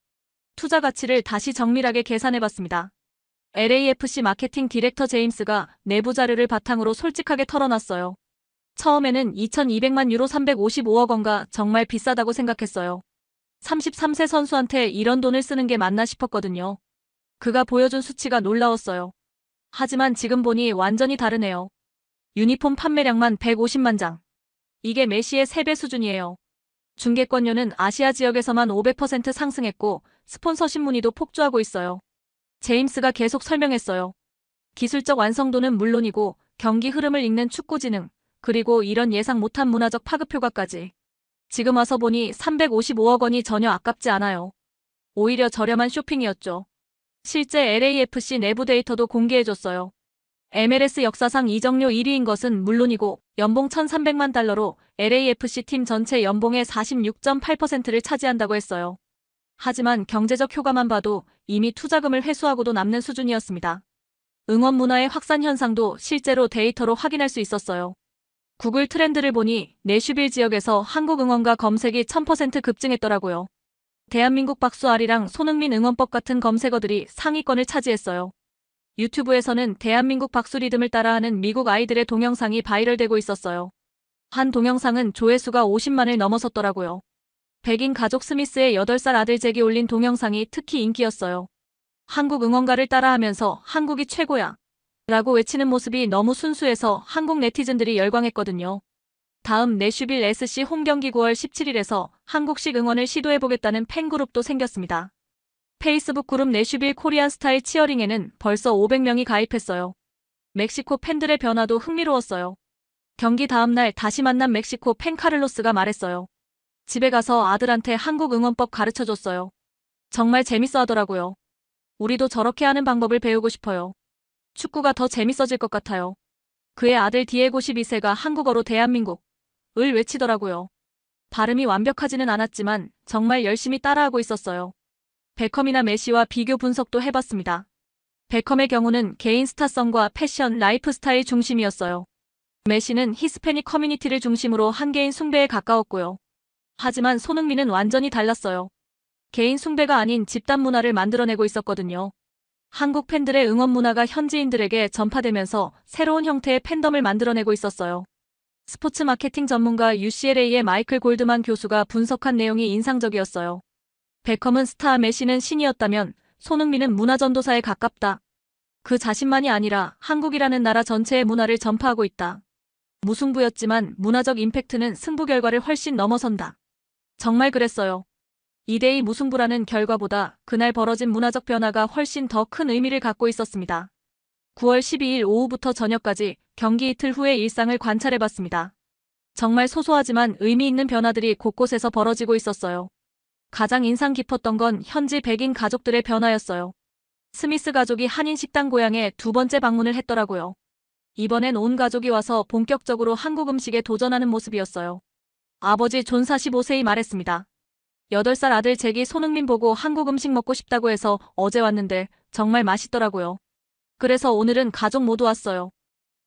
투자 가치를 다시 정밀하게 계산해봤습니다. LAFC 마케팅 디렉터 제임스가 내부 자료를 바탕으로 솔직하게 털어놨어요. 처음에는 2200만 유로 355억 원가 정말 비싸다고 생각했어요. 33세 선수한테 이런 돈을 쓰는 게 맞나 싶었거든요. 그가 보여준 수치가 놀라웠어요. 하지만 지금 보니 완전히 다르네요. 유니폼 판매량만 150만 장. 이게 메시의 3배 수준이에요. 중개권료는 아시아 지역에서만 500% 상승했고 스폰서십 문의도 폭주하고 있어요. 제임스가 계속 설명했어요. 기술적 완성도는 물론이고 경기 흐름을 읽는 축구 지능, 그리고 이런 예상 못한 문화적 파급 효과까지. 지금 와서 보니 355억 원이 전혀 아깝지 않아요. 오히려 저렴한 쇼핑이었죠. 실제 LAFC 내부 데이터도 공개해줬어요. MLS 역사상 이적료 1위인 것은 물론이고 연봉 1,300만 달러로 LAFC 팀 전체 연봉의 46.8%를 차지한다고 했어요. 하지만 경제적 효과만 봐도 이미 투자금을 회수하고도 남는 수준이었습니다. 응원 문화의 확산 현상도 실제로 데이터로 확인할 수 있었어요. 구글 트렌드를 보니 내슈빌 지역에서 한국 응원가 검색이 1000% 급증했더라고요. 대한민국 박수아리랑 손흥민 응원법 같은 검색어들이 상위권을 차지했어요. 유튜브에서는 대한민국 박수 리듬을 따라하는 미국 아이들의 동영상이 바이럴되고 있었어요. 한 동영상은 조회수가 50만을 넘어섰더라고요. 백인 가족 스미스의 8살 아들 잭이 올린 동영상이 특히 인기였어요. 한국 응원가를 따라하면서 한국이 최고야 라고 외치는 모습이 너무 순수해서 한국 네티즌들이 열광했거든요. 다음 내슈빌 SC 홈경기 9월 17일에서 한국식 응원을 시도해보겠다는 팬그룹도 생겼습니다. 페이스북 그룹 내슈빌 코리안 스타일 치어링에는 벌써 500명이 가입했어요. 멕시코 팬들의 변화도 흥미로웠어요. 경기 다음날 다시 만난 멕시코 팬 카를로스가 말했어요. 집에 가서 아들한테 한국 응원법 가르쳐줬어요. 정말 재밌어 하더라고요. 우리도 저렇게 하는 방법을 배우고 싶어요. 축구가 더 재밌어질 것 같아요. 그의 아들 디에고 12세가 한국어로 대한민국을 외치더라고요. 발음이 완벽하지는 않았지만 정말 열심히 따라하고 있었어요. 베컴이나 메시와 비교 분석도 해봤습니다. 베컴의 경우는 개인 스타성과 패션, 라이프 스타일 중심이었어요. 메시는 히스패닉 커뮤니티를 중심으로 한개인 숭배에 가까웠고요. 하지만 손흥민은 완전히 달랐어요. 개인 숭배가 아닌 집단 문화를 만들어내고 있었거든요. 한국 팬들의 응원 문화가 현지인들에게 전파되면서 새로운 형태의 팬덤을 만들어내고 있었어요. 스포츠 마케팅 전문가 UCLA의 마이클 골드만 교수가 분석한 내용이 인상적이었어요. 베컴은 스타, 메시는 신이었다면 손흥민은 문화전도사에 가깝다. 그 자신만이 아니라 한국이라는 나라 전체의 문화를 전파하고 있다. 무승부였지만 문화적 임팩트는 승부 결과를 훨씬 넘어선다. 정말 그랬어요. 2대2 무승부라는 결과보다 그날 벌어진 문화적 변화가 훨씬 더 큰 의미를 갖고 있었습니다. 9월 12일 오후부터 저녁까지 경기 이틀 후의 일상을 관찰해봤습니다. 정말 소소하지만 의미 있는 변화들이 곳곳에서 벌어지고 있었어요. 가장 인상 깊었던 건 현지 백인 가족들의 변화였어요. 스미스 가족이 한인 식당 고향에 2번째 방문을 했더라고요. 이번엔 온 가족이 와서 본격적으로 한국 음식에 도전하는 모습이었어요. 아버지 존 45세이 말했습니다. 8살 아들 잭이 손흥민 보고 한국 음식 먹고 싶다고 해서 어제 왔는데 정말 맛있더라고요. 그래서 오늘은 가족 모두 왔어요.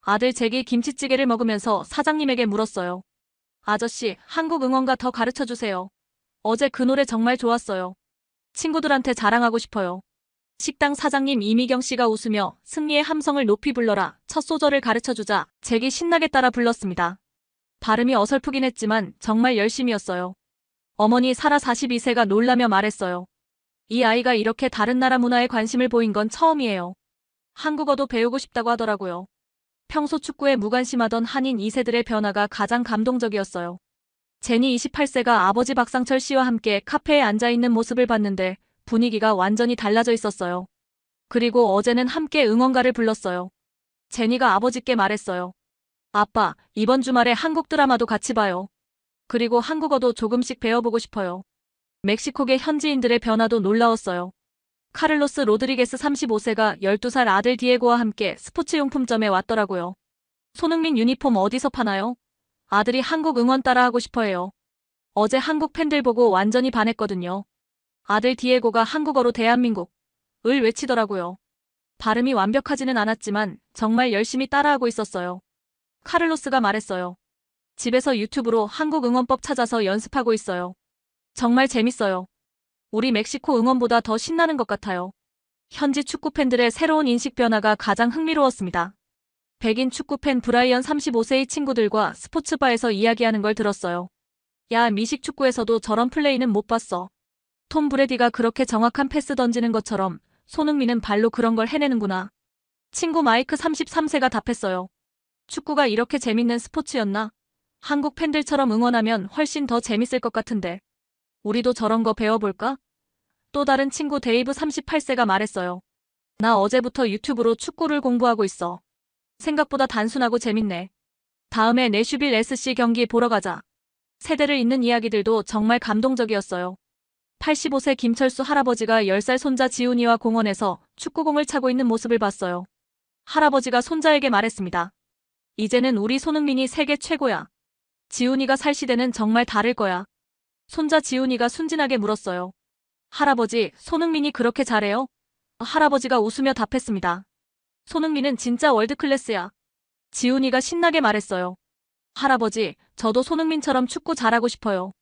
아들 잭이 김치찌개를 먹으면서 사장님에게 물었어요. 아저씨, 한국 응원가 더 가르쳐주세요. 어제 그 노래 정말 좋았어요. 친구들한테 자랑하고 싶어요. 식당 사장님 이미경 씨가 웃으며 승리의 함성을 높이 불러라 첫 소절을 가르쳐주자 잭이 신나게 따라 불렀습니다. 발음이 어설프긴 했지만 정말 열심이었어요. 어머니 사라 42세가 놀라며 말했어요. 이 아이가 이렇게 다른 나라 문화에 관심을 보인 건 처음이에요. 한국어도 배우고 싶다고 하더라고요. 평소 축구에 무관심하던 한인 2세들의 변화가 가장 감동적이었어요. 제니 28세가 아버지 박상철 씨와 함께 카페에 앉아있는 모습을 봤는데 분위기가 완전히 달라져 있었어요. 그리고 어제는 함께 응원가를 불렀어요. 제니가 아버지께 말했어요. 아빠, 이번 주말에 한국 드라마도 같이 봐요. 그리고 한국어도 조금씩 배워보고 싶어요. 멕시코계 현지인들의 변화도 놀라웠어요. 카를로스 로드리게스 35세가 12살 아들 디에고와 함께 스포츠용품점에 왔더라고요. 손흥민 유니폼 어디서 파나요? 아들이 한국 응원 따라하고 싶어해요. 어제 한국 팬들 보고 완전히 반했거든요. 아들 디에고가 한국어로 대한민국을 외치더라고요. 발음이 완벽하지는 않았지만 정말 열심히 따라하고 있었어요. 카를로스가 말했어요. 집에서 유튜브로 한국 응원법 찾아서 연습하고 있어요. 정말 재밌어요. 우리 멕시코 응원보다 더 신나는 것 같아요. 현지 축구 팬들의 새로운 인식 변화가 가장 흥미로웠습니다. 백인 축구팬 브라이언 35세의 친구들과 스포츠바에서 이야기하는 걸 들었어요. 야, 미식 축구에서도 저런 플레이는 못 봤어. 톰 브레디가 그렇게 정확한 패스 던지는 것처럼 손흥민은 발로 그런 걸 해내는구나. 친구 마이크 33세가 답했어요. 축구가 이렇게 재밌는 스포츠였나? 한국 팬들처럼 응원하면 훨씬 더 재밌을 것 같은데. 우리도 저런 거 배워볼까? 또 다른 친구 데이브 38세가 말했어요. 나 어제부터 유튜브로 축구를 공부하고 있어. 생각보다 단순하고 재밌네. 다음에 내슈빌 SC 경기 보러 가자. 세대를 잇는 이야기들도 정말 감동적이었어요. 85세 김철수 할아버지가 10살 손자 지훈이와 공원에서 축구공을 차고 있는 모습을 봤어요. 할아버지가 손자에게 말했습니다. 이제는 우리 손흥민이 세계 최고야. 지훈이가 살 시대는 정말 다를 거야. 손자 지훈이가 순진하게 물었어요. 할아버지, 손흥민이 그렇게 잘해요? 할아버지가 웃으며 답했습니다. 손흥민은 진짜 월드클래스야. 지훈이가 신나게 말했어요. 할아버지, 저도 손흥민처럼 축구 잘하고 싶어요.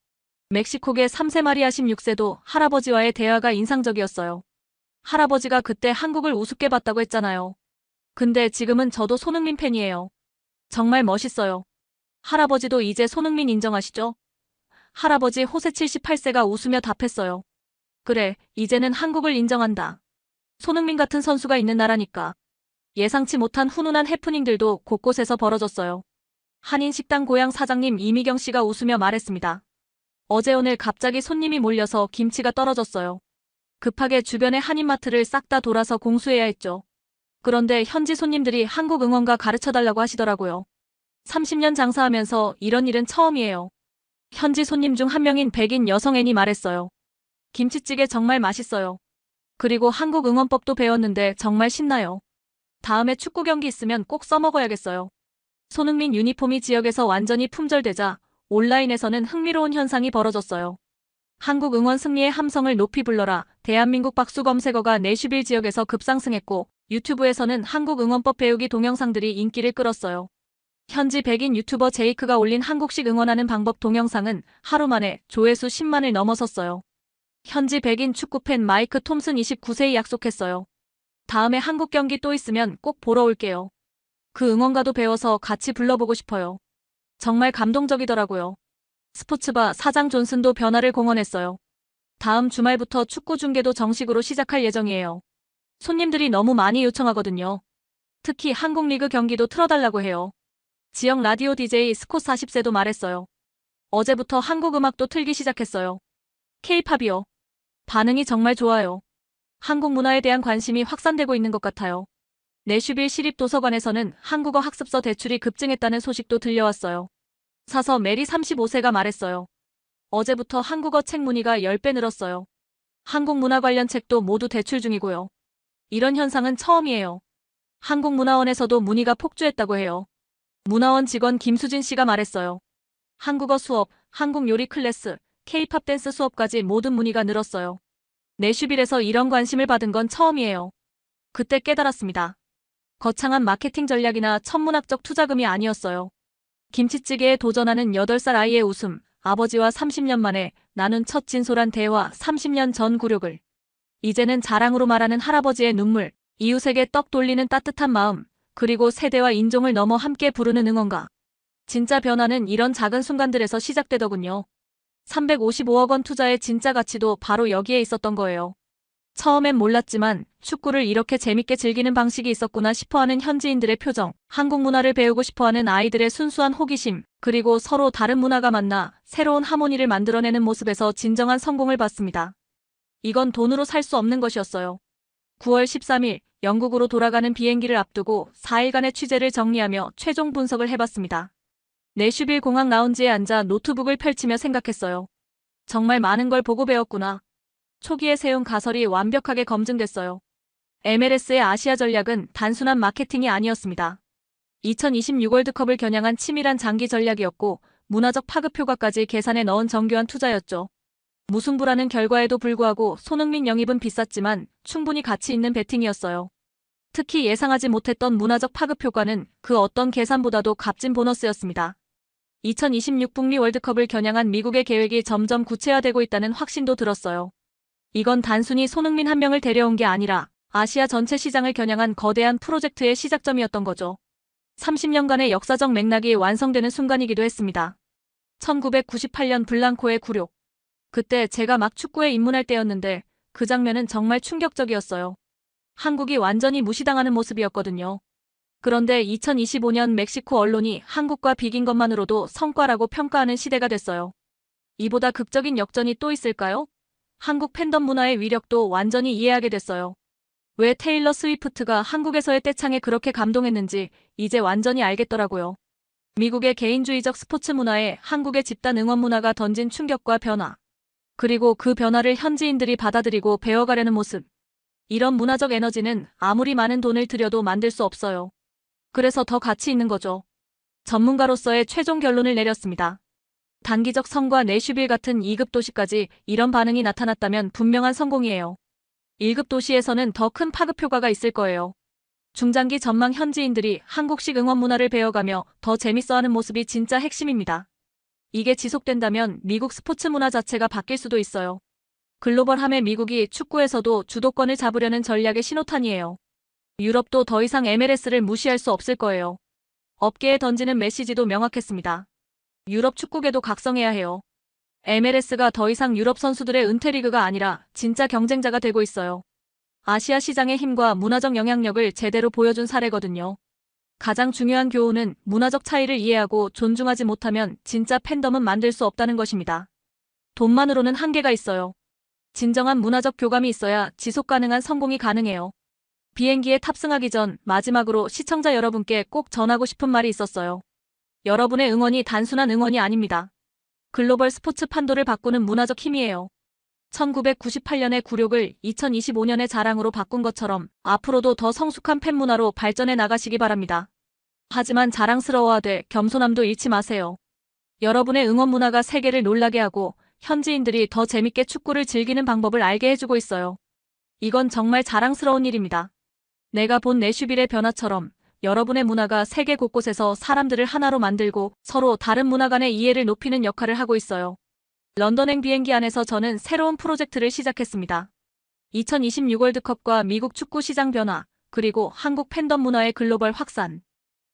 멕시코계 3세 마리아 16세도 할아버지와의 대화가 인상적이었어요. 할아버지가 그때 한국을 우습게 봤다고 했잖아요. 근데 지금은 저도 손흥민 팬이에요. 정말 멋있어요. 할아버지도 이제 손흥민 인정하시죠? 할아버지 호세 78세가 웃으며 답했어요. 그래, 이제는 한국을 인정한다. 손흥민 같은 선수가 있는 나라니까. 예상치 못한 훈훈한 해프닝들도 곳곳에서 벌어졌어요. 한인식당 고향 사장님 이미경 씨가 웃으며 말했습니다. 어제 오늘 갑자기 손님이 몰려서 김치가 떨어졌어요. 급하게 주변의 한인마트를 싹 다 돌아서 공수해야 했죠. 그런데 현지 손님들이 한국 응원가 가르쳐달라고 하시더라고요. 30년 장사하면서 이런 일은 처음이에요. 현지 손님 중 한 명인 백인 여성 앤이 말했어요. 김치찌개 정말 맛있어요. 그리고 한국 응원법도 배웠는데 정말 신나요. 다음에 축구 경기 있으면 꼭 써먹어야겠어요. 손흥민 유니폼이 지역에서 완전히 품절되자 온라인에서는 흥미로운 현상이 벌어졌어요. 한국 응원 승리의 함성을 높이 불러라 대한민국 박수 검색어가 내슈빌 지역에서 급상승했고 유튜브에서는 한국 응원법 배우기 동영상들이 인기를 끌었어요. 현지 백인 유튜버 제이크가 올린 한국식 응원하는 방법 동영상은 하루 만에 조회수 10만을 넘어섰어요. 현지 백인 축구팬 마이크 톰슨 29세이 약속했어요. 다음에 한국 경기 또 있으면 꼭 보러 올게요. 그 응원가도 배워서 같이 불러보고 싶어요. 정말 감동적이더라고요. 스포츠바 사장 존슨도 변화를 공언했어요. 다음 주말부터 축구 중계도 정식으로 시작할 예정이에요. 손님들이 너무 많이 요청하거든요. 특히 한국 리그 경기도 틀어달라고 해요. 지역 라디오 DJ 스콧 40세도 말했어요. 어제부터 한국 음악도 틀기 시작했어요. K-팝이요. 반응이 정말 좋아요. 한국 문화에 대한 관심이 확산되고 있는 것 같아요. 내슈빌 시립도서관에서는 한국어 학습서 대출이 급증했다는 소식도 들려왔어요. 사서 메리 35세가 말했어요. 어제부터 한국어 책 문의가 10배 늘었어요. 한국 문화 관련 책도 모두 대출 중이고요. 이런 현상은 처음이에요. 한국문화원에서도 문의가 폭주했다고 해요. 문화원 직원 김수진 씨가 말했어요. 한국어 수업, 한국 요리 클래스, K-팝 댄스 수업까지 모든 문의가 늘었어요. 내슈빌에서 이런 관심을 받은 건 처음이에요. 그때 깨달았습니다. 거창한 마케팅 전략이나 천문학적 투자금이 아니었어요. 김치찌개에 도전하는 8살 아이의 웃음, 아버지와 30년 만에 나눈 첫 진솔한 대화, 30년 전 굴욕을. 이제는 자랑으로 말하는 할아버지의 눈물, 이웃에게 떡 돌리는 따뜻한 마음, 그리고 세대와 인종을 넘어 함께 부르는 응원가. 진짜 변화는 이런 작은 순간들에서 시작되더군요. 355억 원 투자의 진짜 가치도 바로 여기에 있었던 거예요. 처음엔 몰랐지만 축구를 이렇게 재밌게 즐기는 방식이 있었구나 싶어하는 현지인들의 표정, 한국 문화를 배우고 싶어하는 아이들의 순수한 호기심, 그리고 서로 다른 문화가 만나 새로운 하모니를 만들어내는 모습에서 진정한 성공을 봤습니다. 이건 돈으로 살 수 없는 것이었어요. 9월 13일 영국으로 돌아가는 비행기를 앞두고 4일간의 취재를 정리하며 최종 분석을 해봤습니다. 내슈빌 공항 라운지에 앉아 노트북을 펼치며 생각했어요. 정말 많은 걸 보고 배웠구나. 초기에 세운 가설이 완벽하게 검증됐어요. MLS의 아시아 전략은 단순한 마케팅이 아니었습니다. 2026 월드컵을 겨냥한 치밀한 장기 전략이었고 문화적 파급 효과까지 계산에 넣은 정교한 투자였죠. 무승부라는 결과에도 불구하고 손흥민 영입은 비쌌지만 충분히 가치 있는 베팅이었어요. 특히 예상하지 못했던 문화적 파급 효과는 그 어떤 계산보다도 값진 보너스였습니다. 2026 북미 월드컵을 겨냥한 미국의 계획이 점점 구체화되고 있다는 확신도 들었어요. 이건 단순히 손흥민 한 명을 데려온 게 아니라 아시아 전체 시장을 겨냥한 거대한 프로젝트의 시작점이었던 거죠. 30년간의 역사적 맥락이 완성되는 순간이기도 했습니다. 1998년 블랑코의 굴욕. 그때 제가 막 축구에 입문할 때였는데 그 장면은 정말 충격적이었어요. 한국이 완전히 무시당하는 모습이었거든요. 그런데 2025년 멕시코 언론이 한국과 비긴 것만으로도 성과라고 평가하는 시대가 됐어요. 이보다 극적인 역전이 또 있을까요? 한국 팬덤 문화의 위력도 완전히 이해하게 됐어요. 왜 테일러 스위프트가 한국에서의 떼창에 그렇게 감동했는지 이제 완전히 알겠더라고요. 미국의 개인주의적 스포츠 문화에 한국의 집단 응원 문화가 던진 충격과 변화. 그리고 그 변화를 현지인들이 받아들이고 배워가려는 모습. 이런 문화적 에너지는 아무리 많은 돈을 들여도 만들 수 없어요. 그래서 더 가치 있는 거죠. 전문가로서의 최종 결론을 내렸습니다. 단기적 성과 내슈빌 같은 2급 도시까지 이런 반응이 나타났다면 분명한 성공이에요. 1급 도시에서는 더 큰 파급 효과가 있을 거예요. 중장기 전망 현지인들이 한국식 응원 문화를 배워가며 더 재밌어하는 모습이 진짜 핵심입니다. 이게 지속된다면 미국 스포츠 문화 자체가 바뀔 수도 있어요. 글로벌함의 미국이 축구에서도 주도권을 잡으려는 전략의 신호탄이에요. 유럽도 더 이상 MLS를 무시할 수 없을 거예요. 업계에 던지는 메시지도 명확했습니다. 유럽 축구계도 각성해야 해요. MLS가 더 이상 유럽 선수들의 은퇴리그가 아니라 진짜 경쟁자가 되고 있어요. 아시아 시장의 힘과 문화적 영향력을 제대로 보여준 사례거든요. 가장 중요한 교훈은 문화적 차이를 이해하고 존중하지 못하면 진짜 팬덤은 만들 수 없다는 것입니다. 돈만으로는 한계가 있어요. 진정한 문화적 교감이 있어야 지속 가능한 성공이 가능해요. 비행기에 탑승하기 전 마지막으로 시청자 여러분께 꼭 전하고 싶은 말이 있었어요. 여러분의 응원이 단순한 응원이 아닙니다. 글로벌 스포츠 판도를 바꾸는 문화적 힘이에요. 1998년의 굴욕을 2025년의 자랑으로 바꾼 것처럼 앞으로도 더 성숙한 팬문화로 발전해 나가시기 바랍니다. 하지만 자랑스러워하되 겸손함도 잃지 마세요. 여러분의 응원 문화가 세계를 놀라게 하고 현지인들이 더 재밌게 축구를 즐기는 방법을 알게 해주고 있어요. 이건 정말 자랑스러운 일입니다. 내가 본 내슈빌의 변화처럼 여러분의 문화가 세계 곳곳에서 사람들을 하나로 만들고 서로 다른 문화 간의 이해를 높이는 역할을 하고 있어요. 런던행 비행기 안에서 저는 새로운 프로젝트를 시작했습니다. 2026 월드컵과 미국 축구 시장 변화, 그리고 한국 팬덤 문화의 글로벌 확산.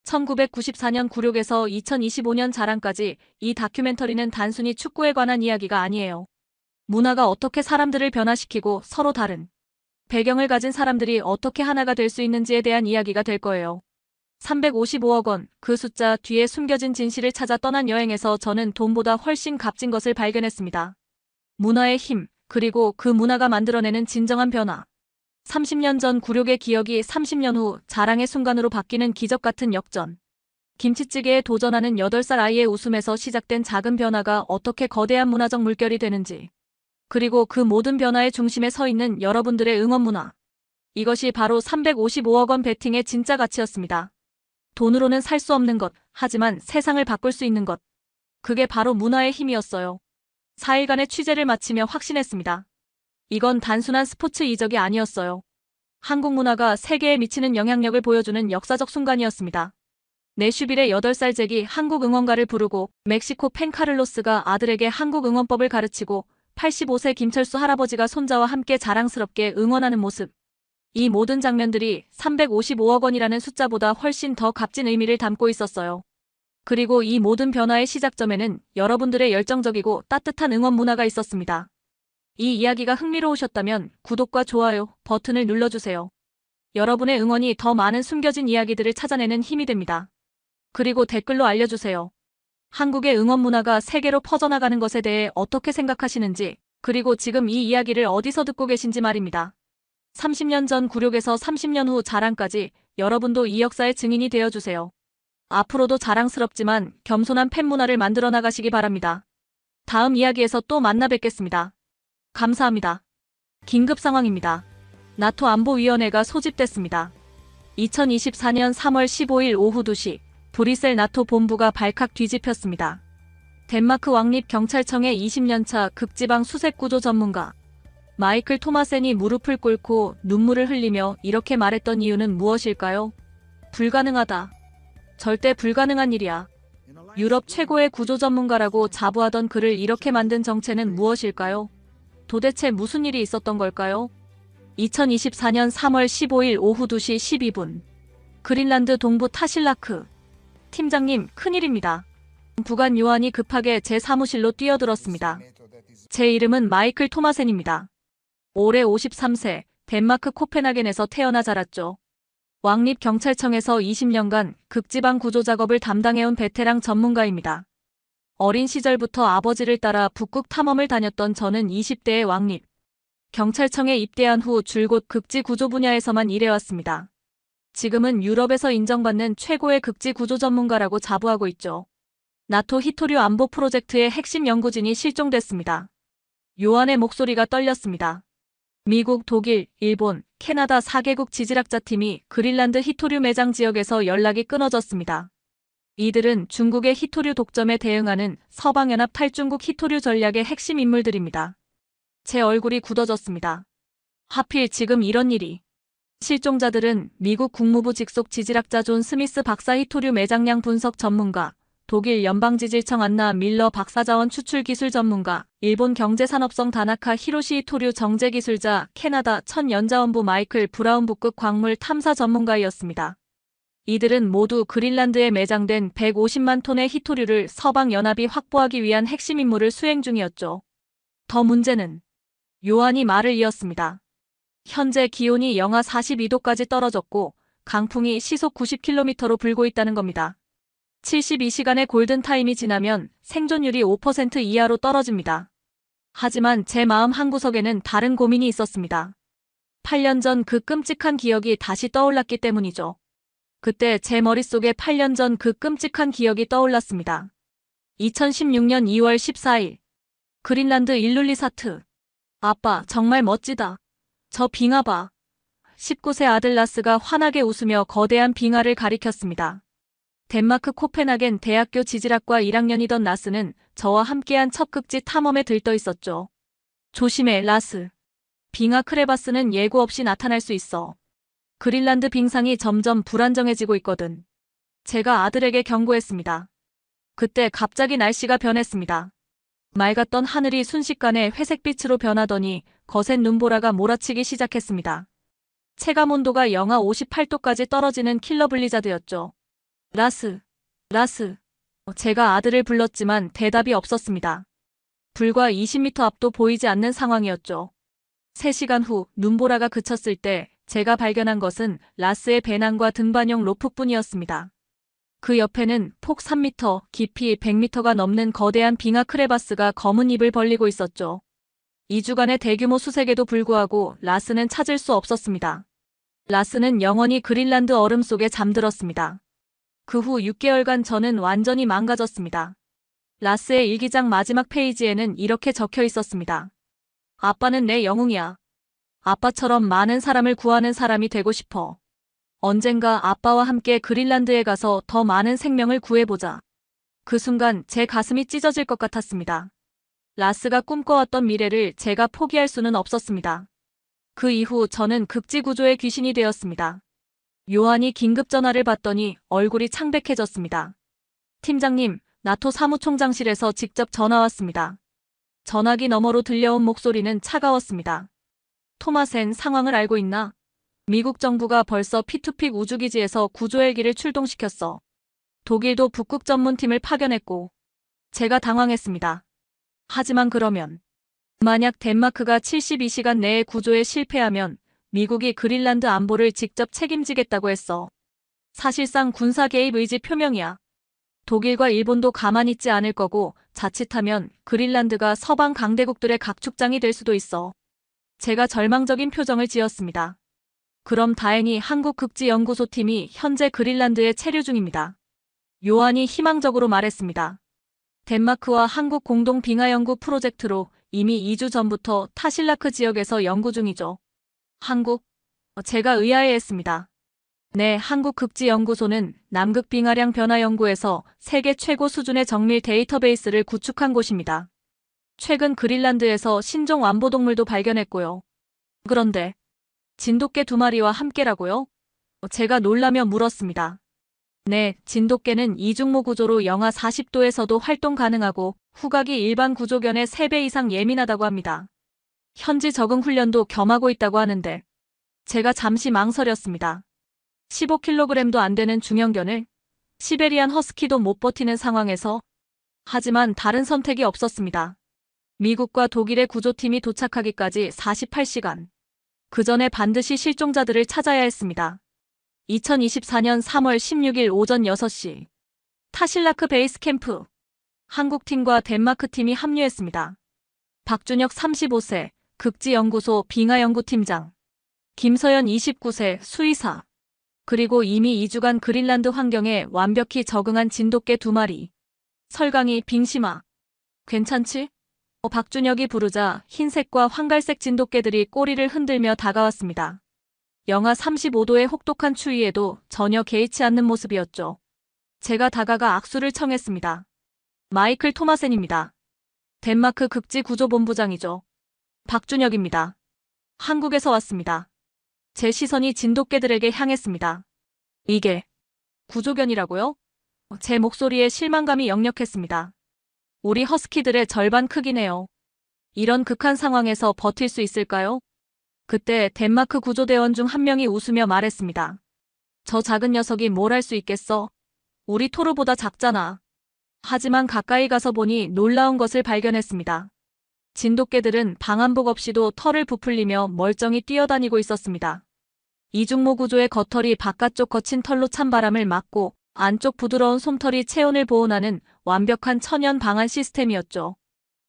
1994년 굴욕에서 2025년 자랑까지 이 다큐멘터리는 단순히 축구에 관한 이야기가 아니에요. 문화가 어떻게 사람들을 변화시키고 서로 다른 배경을 가진 사람들이 어떻게 하나가 될 수 있는지에 대한 이야기가 될 거예요. 355억 원, 그 숫자 뒤에 숨겨진 진실을 찾아 떠난 여행에서 저는 돈보다 훨씬 값진 것을 발견했습니다. 문화의 힘, 그리고 그 문화가 만들어내는 진정한 변화. 30년 전 굴욕의 기억이 30년 후 자랑의 순간으로 바뀌는 기적 같은 역전. 김치찌개에 도전하는 8살 아이의 웃음에서 시작된 작은 변화가 어떻게 거대한 문화적 물결이 되는지. 그리고 그 모든 변화의 중심에 서 있는 여러분들의 응원 문화. 이것이 바로 355억 원 베팅의 진짜 가치였습니다. 돈으로는 살 수 없는 것, 하지만 세상을 바꿀 수 있는 것. 그게 바로 문화의 힘이었어요. 4일간의 취재를 마치며 확신했습니다. 이건 단순한 스포츠 이적이 아니었어요. 한국 문화가 세계에 미치는 영향력을 보여주는 역사적 순간이었습니다. 내슈빌의 8살 잭이 한국 응원가를 부르고 멕시코 팬 카를로스가 아들에게 한국 응원법을 가르치고 85세 김철수 할아버지가 손자와 함께 자랑스럽게 응원하는 모습. 이 모든 장면들이 355억 원이라는 숫자보다 훨씬 더 값진 의미를 담고 있었어요. 그리고 이 모든 변화의 시작점에는 여러분들의 열정적이고 따뜻한 응원 문화가 있었습니다. 이 이야기가 흥미로우셨다면 구독과 좋아요 버튼을 눌러주세요. 여러분의 응원이 더 많은 숨겨진 이야기들을 찾아내는 힘이 됩니다. 그리고 댓글로 알려주세요. 한국의 응원 문화가 세계로 퍼져나가는 것에 대해 어떻게 생각하시는지, 그리고 지금 이 이야기를 어디서 듣고 계신지 말입니다. 30년 전 굴욕에서 30년 후 자랑까지 여러분도 이 역사의 증인이 되어주세요. 앞으로도 자랑스럽지만 겸손한 팬 문화를 만들어 나가시기 바랍니다. 다음 이야기에서 또 만나 뵙겠습니다. 감사합니다. 긴급 상황입니다. 나토 안보위원회가 소집됐습니다. 2024년 3월 15일 오후 2시 브뤼셀 나토 본부가 발칵 뒤집혔습니다. 덴마크 왕립경찰청의 20년차 극지방 수색구조 전문가 마이클 토마센이 무릎을 꿇고 눈물을 흘리며 이렇게 말했던 이유는 무엇일까요? 불가능하다. 절대 불가능한 일이야. 유럽 최고의 구조 전문가라고 자부하던 그를 이렇게 만든 정체는 무엇일까요? 도대체 무슨 일이 있었던 걸까요? 2024년 3월 15일 오후 2시 12분. 그린란드 동부 타실라크. 팀장님, 큰일입니다. 부관 요한이 급하게 제 사무실로 뛰어들었습니다. 제 이름은 마이클 토마센입니다. 올해 53세, 덴마크 코펜하겐에서 태어나 자랐죠. 왕립경찰청에서 20년간 극지방 구조 작업을 담당해온 베테랑 전문가입니다. 어린 시절부터 아버지를 따라 북극 탐험을 다녔던 저는 20대의 왕립 경찰청에 입대한 후 줄곧 극지 구조 분야에서만 일해왔습니다. 지금은 유럽에서 인정받는 최고의 극지 구조 전문가라고 자부하고 있죠. 나토 히토류 안보 프로젝트의 핵심 연구진이 실종됐습니다. 요한의 목소리가 떨렸습니다. 미국, 독일, 일본, 캐나다 4개국 지질학자 팀이 그린란드 히토류 매장 지역에서 연락이 끊어졌습니다. 이들은 중국의 히토류 독점에 대응하는 서방연합 탈중국 히토류 전략의 핵심 인물들입니다. 제 얼굴이 굳어졌습니다. 하필 지금 이런 일이. 실종자들은 미국 국무부 직속 지질학자 존 스미스 박사 히토류 매장량 분석 전문가, 독일 연방지질청 안나 밀러 박사자원 추출 기술 전문가, 일본 경제산업성 다나카 히로시 히토류 정제기술자, 캐나다 천연자원부 마이클 브라운 북극 광물 탐사 전문가이었습니다. 이들은 모두 그린란드에 매장된 150만 톤의 희토류를 서방연합이 확보하기 위한 핵심 임무를 수행 중이었죠. 더 문제는 요한이 말을 이었습니다. 현재 기온이 영하 42도까지 떨어졌고 강풍이 시속 90km로 불고 있다는 겁니다. 72시간의 골든타임이 지나면 생존율이 5% 이하로 떨어집니다. 하지만 제 마음 한구석에는 다른 고민이 있었습니다. 8년 전 그 끔찍한 기억이 다시 떠올랐기 때문이죠. 그때 제 머릿속에 8년 전 그 끔찍한 기억이 떠올랐습니다. 2016년 2월 14일. 그린란드 일룰리사트. 아빠, 정말 멋지다. 저 빙하 봐. 19세 아들 라스가 환하게 웃으며 거대한 빙하를 가리켰습니다. 덴마크 코펜하겐 대학교 지질학과 1학년이던 라스는 저와 함께한 첫 극지 탐험에 들떠 있었죠. 조심해, 라스. 빙하 크레바스는 예고 없이 나타날 수 있어. 그린란드 빙상이 점점 불안정해지고 있거든. 제가 아들에게 경고했습니다. 그때 갑자기 날씨가 변했습니다. 맑았던 하늘이 순식간에 회색빛으로 변하더니 거센 눈보라가 몰아치기 시작했습니다. 체감온도가 영하 58도까지 떨어지는 킬러 블리자드였죠. 라스, 라스. 제가 아들을 불렀지만 대답이 없었습니다. 불과 20m 앞도 보이지 않는 상황이었죠. 3시간 후 눈보라가 그쳤을 때 제가 발견한 것은 라스의 배낭과 등반용 로프뿐이었습니다. 그 옆에는 폭 3m, 깊이 100m가 넘는 거대한 빙하 크레바스가 검은 입을 벌리고 있었죠. 2주간의 대규모 수색에도 불구하고 라스는 찾을 수 없었습니다. 라스는 영원히 그린란드 얼음 속에 잠들었습니다. 그 후 6개월간 저는 완전히 망가졌습니다. 라스의 일기장 마지막 페이지에는 이렇게 적혀 있었습니다. 아빠는 내 영웅이야. 아빠처럼 많은 사람을 구하는 사람이 되고 싶어. 언젠가 아빠와 함께 그린란드에 가서 더 많은 생명을 구해보자. 그 순간 제 가슴이 찢어질 것 같았습니다. 라스가 꿈꿔왔던 미래를 제가 포기할 수는 없었습니다. 그 이후 저는 극지구조의 귀신이 되었습니다. 요한이 긴급 전화를 받더니 얼굴이 창백해졌습니다. 팀장님, 나토 사무총장실에서 직접 전화 왔습니다. 전화기 너머로 들려온 목소리는 차가웠습니다. 토마센, 상황을 알고 있나? 미국 정부가 벌써 P2픽 우주기지에서 구조 헬기를 출동시켰어. 독일도 북극 전문팀을 파견했고. 제가 당황했습니다. 하지만 그러면 만약 덴마크가 72시간 내에 구조에 실패하면 미국이 그린란드 안보를 직접 책임지겠다고 했어. 사실상 군사 개입 의지 표명이야. 독일과 일본도 가만히 있지 않을 거고 자칫하면 그린란드가 서방 강대국들의 각축장이 될 수도 있어. 제가 절망적인 표정을 지었습니다. 그럼 다행히 한국극지연구소 팀이 현재 그린란드에 체류 중입니다. 요한이 희망적으로 말했습니다. 덴마크와 한국 공동 빙하 연구 프로젝트로 이미 2주 전부터 타실라크 지역에서 연구 중이죠. 한국? 제가 의아해했습니다. 네, 한국극지연구소는 남극 빙하량 변화 연구에서 세계 최고 수준의 정밀 데이터베이스를 구축한 곳입니다. 최근 그린란드에서 신종 완보동물도 발견했고요. 그런데 진돗개 2마리와 함께라고요? 제가 놀라며 물었습니다. 네, 진돗개는 이중모 구조로 영하 40도에서도 활동 가능하고 후각이 일반 구조견의 3배 이상 예민하다고 합니다. 현지 적응 훈련도 겸하고 있다고 하는데 제가 잠시 망설였습니다. 15kg도 안 되는 중형견을 시베리안 허스키도 못 버티는 상황에서 하지만 다른 선택이 없었습니다. 미국과 독일의 구조팀이 도착하기까지 48시간. 그 전에 반드시 실종자들을 찾아야 했습니다. 2024년 3월 16일 오전 6시. 타실라크 베이스 캠프. 한국팀과 덴마크팀이 합류했습니다. 박준혁 35세, 극지연구소 빙하연구팀장. 김서연 29세, 수의사. 그리고 이미 2주간 그린란드 환경에 완벽히 적응한 진돗개 2마리. 설강이 빙심아. 괜찮지? 박준혁이 부르자 흰색과 황갈색 진돗개들이 꼬리를 흔들며 다가왔습니다. 영하 35도의 혹독한 추위에도 전혀 개의치 않는 모습이었죠. 제가 다가가 악수를 청했습니다. 마이클 토마센입니다. 덴마크 극지구조본부장이죠. 박준혁입니다. 한국에서 왔습니다. 제 시선이 진돗개들에게 향했습니다. 이게 구조견이라고요? 제 목소리에 실망감이 역력했습니다. 우리 허스키들의 절반 크기네요. 이런 극한 상황에서 버틸 수 있을까요? 그때 덴마크 구조대원 중 한 명이 웃으며 말했습니다. 저 작은 녀석이 뭘 할 수 있겠어? 우리 토르보다 작잖아. 하지만 가까이 가서 보니 놀라운 것을 발견했습니다. 진돗개들은 방한복 없이도 털을 부풀리며 멀쩡히 뛰어다니고 있었습니다. 이중모 구조의 겉털이 바깥쪽 거친 털로 찬 바람을 막고 안쪽 부드러운 솜털이 체온을 보온하는 완벽한 천연 방한 시스템이었죠.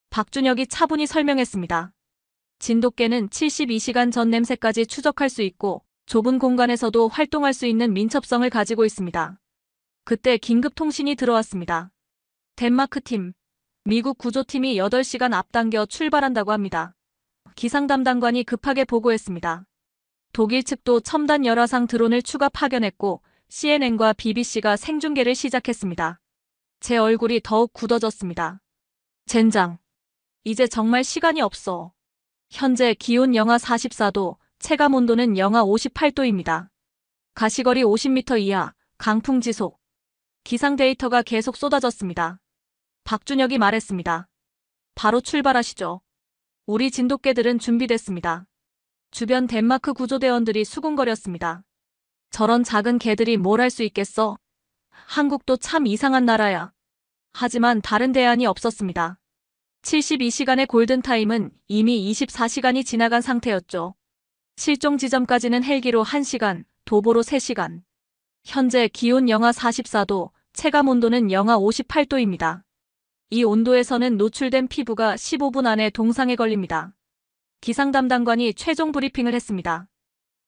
박준혁이 차분히 설명했습니다. 진돗개는 72시간 전 냄새까지 추적할 수 있고 좁은 공간에서도 활동할 수 있는 민첩성을 가지고 있습니다. 그때 긴급 통신이 들어왔습니다. 덴마크 팀, 미국 구조팀이 8시간 앞당겨 출발한다고 합니다. 기상 담당관이 급하게 보고했습니다. 독일 측도 첨단 열화상 드론을 추가 파견했고 CNN과 BBC가 생중계를 시작했습니다. 제 얼굴이 더욱 굳어졌습니다. 젠장. 이제 정말 시간이 없어. 현재 기온 영하 44도, 체감 온도는 영하 58도입니다. 가시거리 50m 이하, 강풍 지속. 기상 데이터가 계속 쏟아졌습니다. 박준혁이 말했습니다. 바로 출발하시죠. 우리 진돗개들은 준비됐습니다. 주변 덴마크 구조대원들이 수군거렸습니다. 저런 작은 개들이 뭘 할 수 있겠어? 한국도 참 이상한 나라야. 하지만 다른 대안이 없었습니다. 72시간의 골든타임은 이미 24시간이 지나간 상태였죠. 실종 지점까지는 헬기로 1시간, 도보로 3시간. 현재 기온 영하 44도, 체감 온도는 영하 58도입니다. 이 온도에서는 노출된 피부가 15분 안에 동상에 걸립니다. 기상 담당관이 최종 브리핑을 했습니다.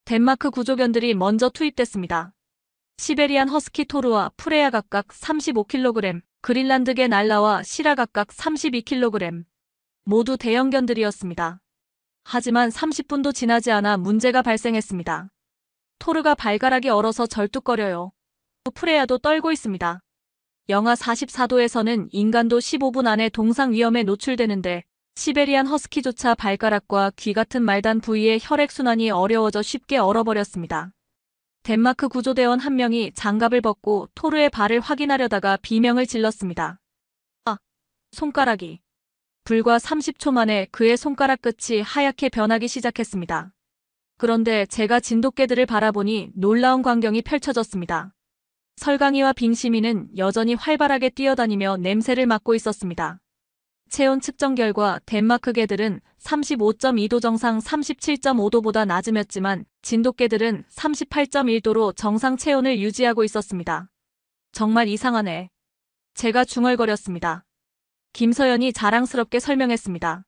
덴마크 구조견들이 먼저 투입됐습니다. 시베리안 허스키 토르와 프레야 각각 35kg, 그린란드계 날라와 시라 각각 32kg. 모두 대형견들이었습니다. 하지만 30분도 지나지 않아 문제가 발생했습니다. 토르가 발가락이 얼어서 절뚝거려요. 프레야도 떨고 있습니다. 영하 44도에서는 인간도 15분 안에 동상 위험에 노출되는데 시베리안 허스키조차 발가락과 귀 같은 말단 부위의 혈액순환이 어려워져 쉽게 얼어버렸습니다. 덴마크 구조대원 한 명이 장갑을 벗고 토르의 발을 확인하려다가 비명을 질렀습니다. 아! 손가락이. 불과 30초 만에 그의 손가락 끝이 하얗게 변하기 시작했습니다. 그런데 제가 진돗개들을 바라보니 놀라운 광경이 펼쳐졌습니다. 설강이와 빙시미는 여전히 활발하게 뛰어다니며 냄새를 맡고 있었습니다. 체온 측정 결과 덴마크 개들은 35.2도 정상 37.5도보다 낮음이었지만 진돗개들은 38.1도로 정상 체온을 유지하고 있었습니다. 정말 이상하네. 제가 중얼거렸습니다. 김서연이 자랑스럽게 설명했습니다.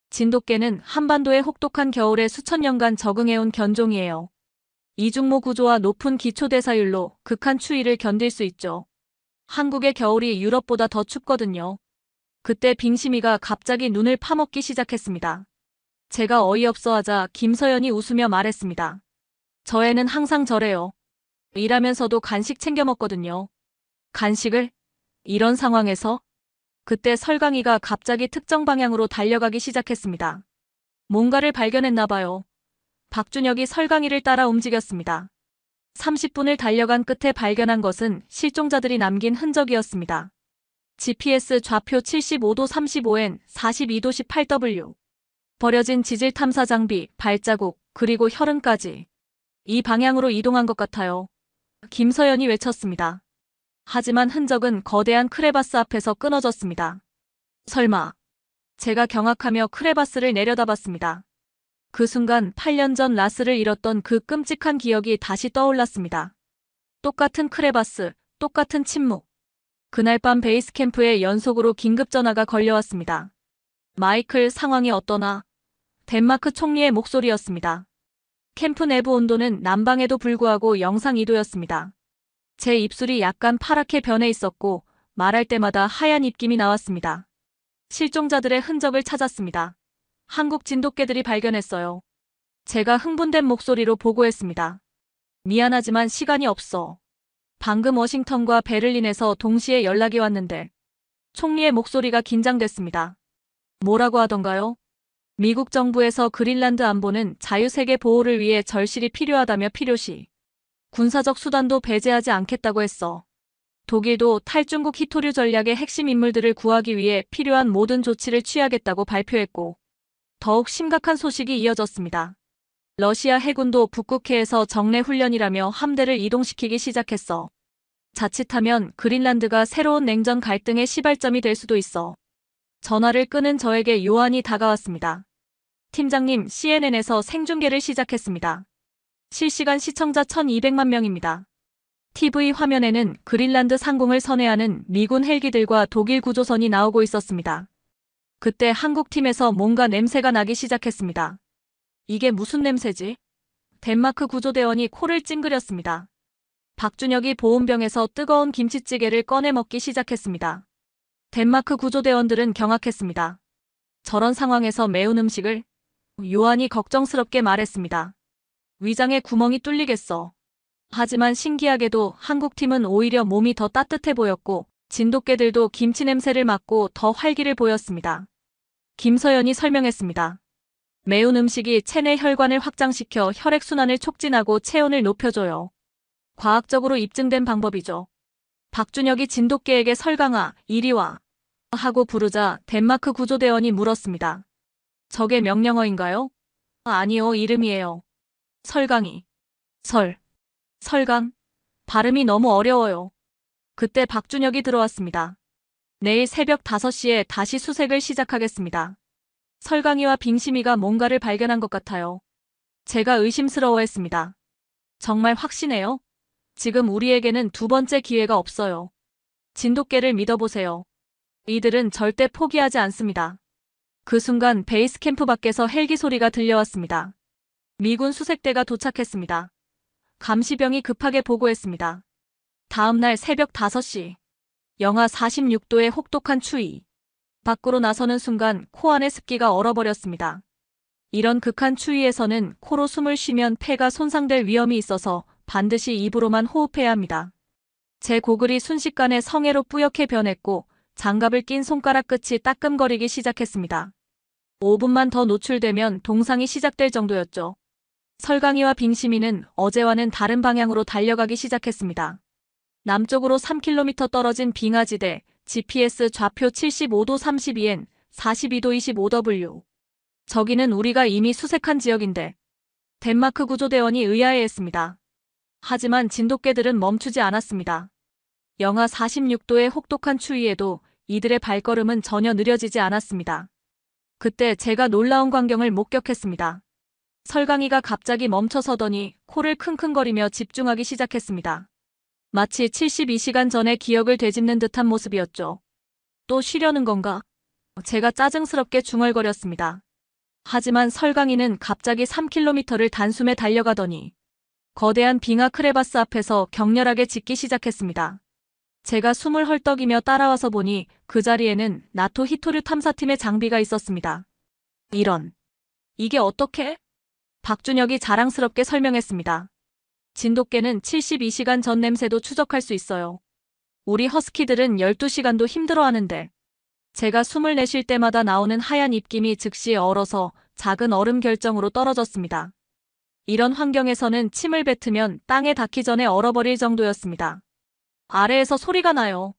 진돗개는 한반도의 혹독한 겨울에 수천 년간 적응해온 견종이에요. 이중모 구조와 높은 기초대사율로 극한 추위를 견딜 수 있죠. 한국의 겨울이 유럽보다 더 춥거든요. 그때 빙시미가 갑자기 눈을 파먹기 시작했습니다. 제가 어이없어 하자 김서연이 웃으며 말했습니다. 저 애는 항상 저래요. 일하면서도 간식 챙겨 먹거든요. 간식을? 이런 상황에서? 그때 설강이가 갑자기 특정 방향으로 달려가기 시작했습니다. 뭔가를 발견했나 봐요. 박준혁이 설강이를 따라 움직였습니다. 30분을 달려간 끝에 발견한 것은 실종자들이 남긴 흔적이었습니다. GPS 좌표 75도 35N 42도 18W. 버려진 지질 탐사 장비, 발자국, 그리고 혈흔까지. 이 방향으로 이동한 것 같아요. 김서연이 외쳤습니다. 하지만 흔적은 거대한 크레바스 앞에서 끊어졌습니다. 설마. 제가 경악하며 크레바스를 내려다봤습니다. 그 순간 8년 전 라스를 잃었던 그 끔찍한 기억이 다시 떠올랐습니다. 똑같은 크레바스, 똑같은 침묵. 그날 밤 베이스 캠프에 연속으로 긴급 전화가 걸려왔습니다. 마이클, 상황이 어떠나? 덴마크 총리의 목소리였습니다. 캠프 내부 온도는 난방에도 불구하고 영상 2도였습니다. 제 입술이 약간 파랗게 변해 있었고 말할 때마다 하얀 입김이 나왔습니다. 실종자들의 흔적을 찾았습니다. 한국 진돗개들이 발견했어요. 제가 흥분된 목소리로 보고했습니다. 미안하지만 시간이 없어. 방금 워싱턴과 베를린에서 동시에 연락이 왔는데. 총리의 목소리가 긴장됐습니다. 뭐라고 하던가요? 미국 정부에서 그린란드 안보는 자유세계 보호를 위해 절실히 필요하다며 필요시 군사적 수단도 배제하지 않겠다고 했어. 독일도 탈중국 히토류 전략의 핵심 인물들을 구하기 위해 필요한 모든 조치를 취하겠다고 발표했고 더욱 심각한 소식이 이어졌습니다. 러시아 해군도 북극해에서 정례 훈련이라며 함대를 이동시키기 시작했어. 자칫하면 그린란드가 새로운 냉전 갈등의 시발점이 될 수도 있어. 전화를 끄는 저에게 요한이 다가왔습니다. 팀장님, CNN에서 생중계를 시작했습니다. 실시간 시청자 1200만 명입니다. TV 화면에는 그린란드 상공을 선회하는 미군 헬기들과 독일 구조선이 나오고 있었습니다. 그때 한국팀에서 뭔가 냄새가 나기 시작했습니다. 이게 무슨 냄새지? 덴마크 구조대원이 코를 찡그렸습니다. 박준혁이 보온병에서 뜨거운 김치찌개를 꺼내 먹기 시작했습니다. 덴마크 구조대원들은 경악했습니다. 저런 상황에서 매운 음식을? 요한이 걱정스럽게 말했습니다. 위장에 구멍이 뚫리겠어. 하지만 신기하게도 한국팀은 오히려 몸이 더 따뜻해 보였고 진돗개들도 김치 냄새를 맡고 더 활기를 보였습니다. 김서연이 설명했습니다. 매운 음식이 체내 혈관을 확장시켜 혈액순환을 촉진하고 체온을 높여줘요. 과학적으로 입증된 방법이죠. 박준혁이 진돗개에게 설강아, 이리 와. 하고 부르자 덴마크 구조대원이 물었습니다. 저게 명령어인가요? 아니요, 이름이에요. 설강이. 설강? 발음이 너무 어려워요. 그때 박준혁이 들어왔습니다. 내일 새벽 5시에 다시 수색을 시작하겠습니다. 설강이와 빙심이가 뭔가를 발견한 것 같아요. 제가 의심스러워했습니다. 정말 확신해요? 지금 우리에게는 두 번째 기회가 없어요. 진돗개를 믿어보세요. 이들은 절대 포기하지 않습니다. 그 순간 베이스 캠프 밖에서 헬기 소리가 들려왔습니다. 미군 수색대가 도착했습니다. 감시병이 급하게 보고했습니다. 다음 날 새벽 5시. 영하 46도의 혹독한 추위. 밖으로 나서는 순간 코 안의 습기가 얼어버렸습니다. 이런 극한 추위에서는 코로 숨을 쉬면 폐가 손상될 위험이 있어서 반드시 입으로만 호흡해야 합니다. 제 고글이 순식간에 성에로 뿌옇게 변했고 장갑을 낀 손가락 끝이 따끔거리기 시작했습니다. 5분만 더 노출되면 동상이 시작될 정도였죠. 설강이와 빙심이는 어제와는 다른 방향으로 달려가기 시작했습니다. 남쪽으로 3km 떨어진 빙하지대, GPS 좌표 75도 32N, 42도 25W. 저기는 우리가 이미 수색한 지역인데. 덴마크 구조대원이 의아해했습니다. 하지만 진돗개들은 멈추지 않았습니다. 영하 46도의 혹독한 추위에도 이들의 발걸음은 전혀 느려지지 않았습니다. 그때 제가 놀라운 광경을 목격했습니다. 설강이가 갑자기 멈춰서더니 코를 킁킁거리며 집중하기 시작했습니다. 마치 72시간 전의 기억을 되짚는 듯한 모습이었죠. 또 쉬려는 건가? 제가 짜증스럽게 중얼거렸습니다. 하지만 설강이는 갑자기 3km를 단숨에 달려가더니 거대한 빙하 크레바스 앞에서 격렬하게 짖기 시작했습니다. 제가 숨을 헐떡이며 따라와서 보니 그 자리에는 나토 히토류 탐사팀의 장비가 있었습니다. 이런. 이게 어떻게? 박준혁이 자랑스럽게 설명했습니다. 진돗개는 72시간 전 냄새도 추적할 수 있어요. 우리 허스키들은 12시간도 힘들어하는데 제가 숨을 내쉴 때마다 나오는 하얀 입김이 즉시 얼어서 작은 얼음 결정으로 떨어졌습니다. 이런 환경에서는 침을 뱉으면 땅에 닿기 전에 얼어버릴 정도였습니다. 아래에서 소리가 나요.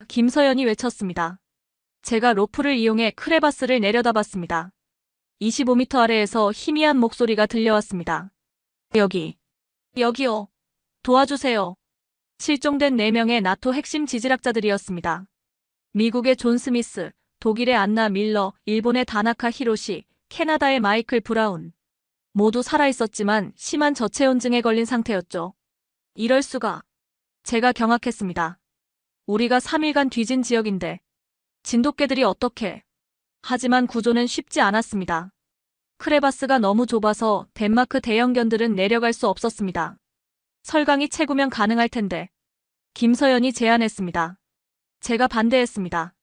김서연이 외쳤습니다. 제가 로프를 이용해 크레바스를 내려다봤습니다. 25m 아래에서 희미한 목소리가 들려왔습니다. 여기요. 도와주세요. 실종된 4명의 나토 핵심 지질학자들이었습니다. 미국의 존 스미스, 독일의 안나 밀러, 일본의 다나카 히로시, 캐나다의 마이클 브라운. 모두 살아있었지만 심한 저체온증에 걸린 상태였죠. 이럴 수가. 제가 경악했습니다. 우리가 3일간 뒤진 지역인데 진돗개들이 어떻게. 하지만 구조는 쉽지 않았습니다. 크레바스가 너무 좁아서 덴마크 대형견들은 내려갈 수 없었습니다. 설강이 채구면 가능할 텐데. 김서연이 제안했습니다. 제가 반대했습니다.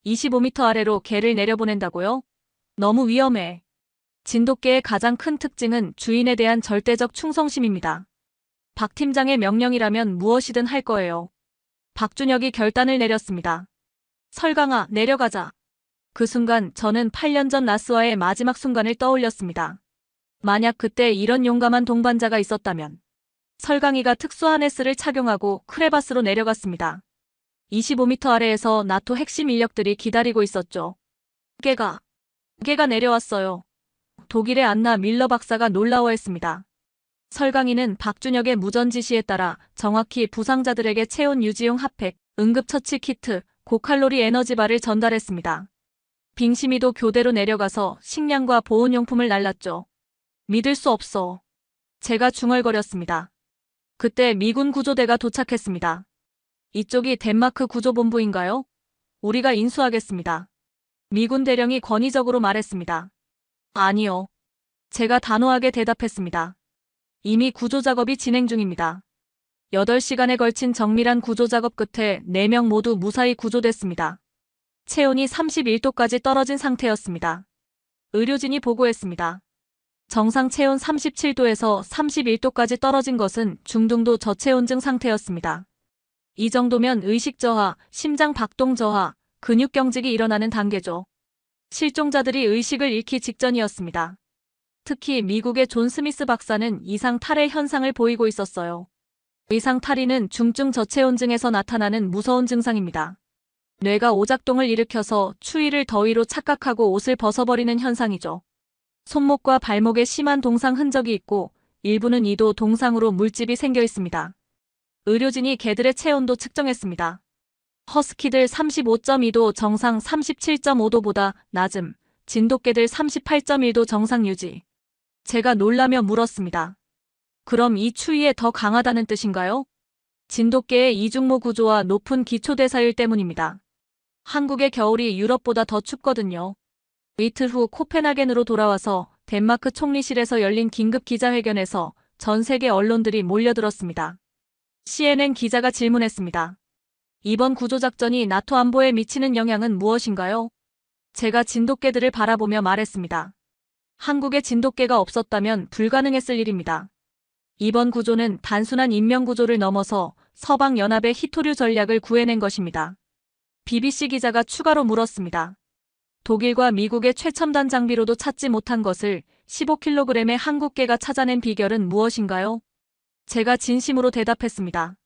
25m 아래로 개를 내려보낸다고요? 너무 위험해. 진돗개의 가장 큰 특징은 주인에 대한 절대적 충성심입니다. 박 팀장의 명령이라면 무엇이든 할 거예요. 박준혁이 결단을 내렸습니다. 설강아, 내려가자. 그 순간 저는 8년 전 라스와의 마지막 순간을 떠올렸습니다. 만약 그때 이런 용감한 동반자가 있었다면 설강이가 특수 하네스를 착용하고 크레바스로 내려갔습니다. 25m 아래에서 나토 핵심 인력들이 기다리고 있었죠. 개가 내려왔어요. 독일의 안나 밀러 박사가 놀라워했습니다. 설강이는 박준혁의 무전 지시에 따라 정확히 부상자들에게 체온 유지용 핫팩, 응급처치 키트, 고칼로리 에너지바를 전달했습니다. 빙심이도 교대로 내려가서 식량과 보온용품을 날랐죠. 믿을 수 없어. 제가 중얼거렸습니다. 그때 미군 구조대가 도착했습니다. 이쪽이 덴마크 구조본부인가요? 우리가 인수하겠습니다. 미군 대령이 권위적으로 말했습니다. 아니요. 제가 단호하게 대답했습니다. 이미 구조작업이 진행 중입니다. 8시간에 걸친 정밀한 구조작업 끝에 4명 모두 무사히 구조됐습니다. 체온이 31도까지 떨어진 상태였습니다. 의료진이 보고했습니다. 정상 체온 37도에서 31도까지 떨어진 것은 중등도 저체온증 상태였습니다. 이 정도면 의식 저하, 심장 박동 저하, 근육 경직이 일어나는 단계죠. 실종자들이 의식을 잃기 직전이었습니다. 특히 미국의 존 스미스 박사는 이상 탈의 현상을 보이고 있었어요. 이상 탈의는 중증 저체온증에서 나타나는 무서운 증상입니다. 뇌가 오작동을 일으켜서 추위를 더위로 착각하고 옷을 벗어버리는 현상이죠. 손목과 발목에 심한 동상 흔적이 있고 일부는 이도 동상으로 물집이 생겨 있습니다. 의료진이 개들의 체온도 측정했습니다. 허스키들 35.2도 정상 37.5도보다 낮음, 진돗개들 38.1도 정상 유지. 제가 놀라며 물었습니다. 그럼 이 추위에 더 강하다는 뜻인가요? 진돗개의 이중모 구조와 높은 기초대사율 때문입니다. 한국의 겨울이 유럽보다 더 춥거든요. 이틀 후 코펜하겐으로 돌아와서 덴마크 총리실에서 열린 긴급 기자회견에서 전 세계 언론들이 몰려들었습니다. CNN 기자가 질문했습니다. 이번 구조작전이 나토 안보에 미치는 영향은 무엇인가요? 제가 진돗개들을 바라보며 말했습니다. 한국에 진돗개가 없었다면 불가능했을 일입니다. 이번 구조는 단순한 인명구조를 넘어서 서방연합의 히토류 전략을 구해낸 것입니다. BBC 기자가 추가로 물었습니다. 독일과 미국의 최첨단 장비로도 찾지 못한 것을 15kg의 한국개가 찾아낸 비결은 무엇인가요? 제가 진심으로 대답했습니다.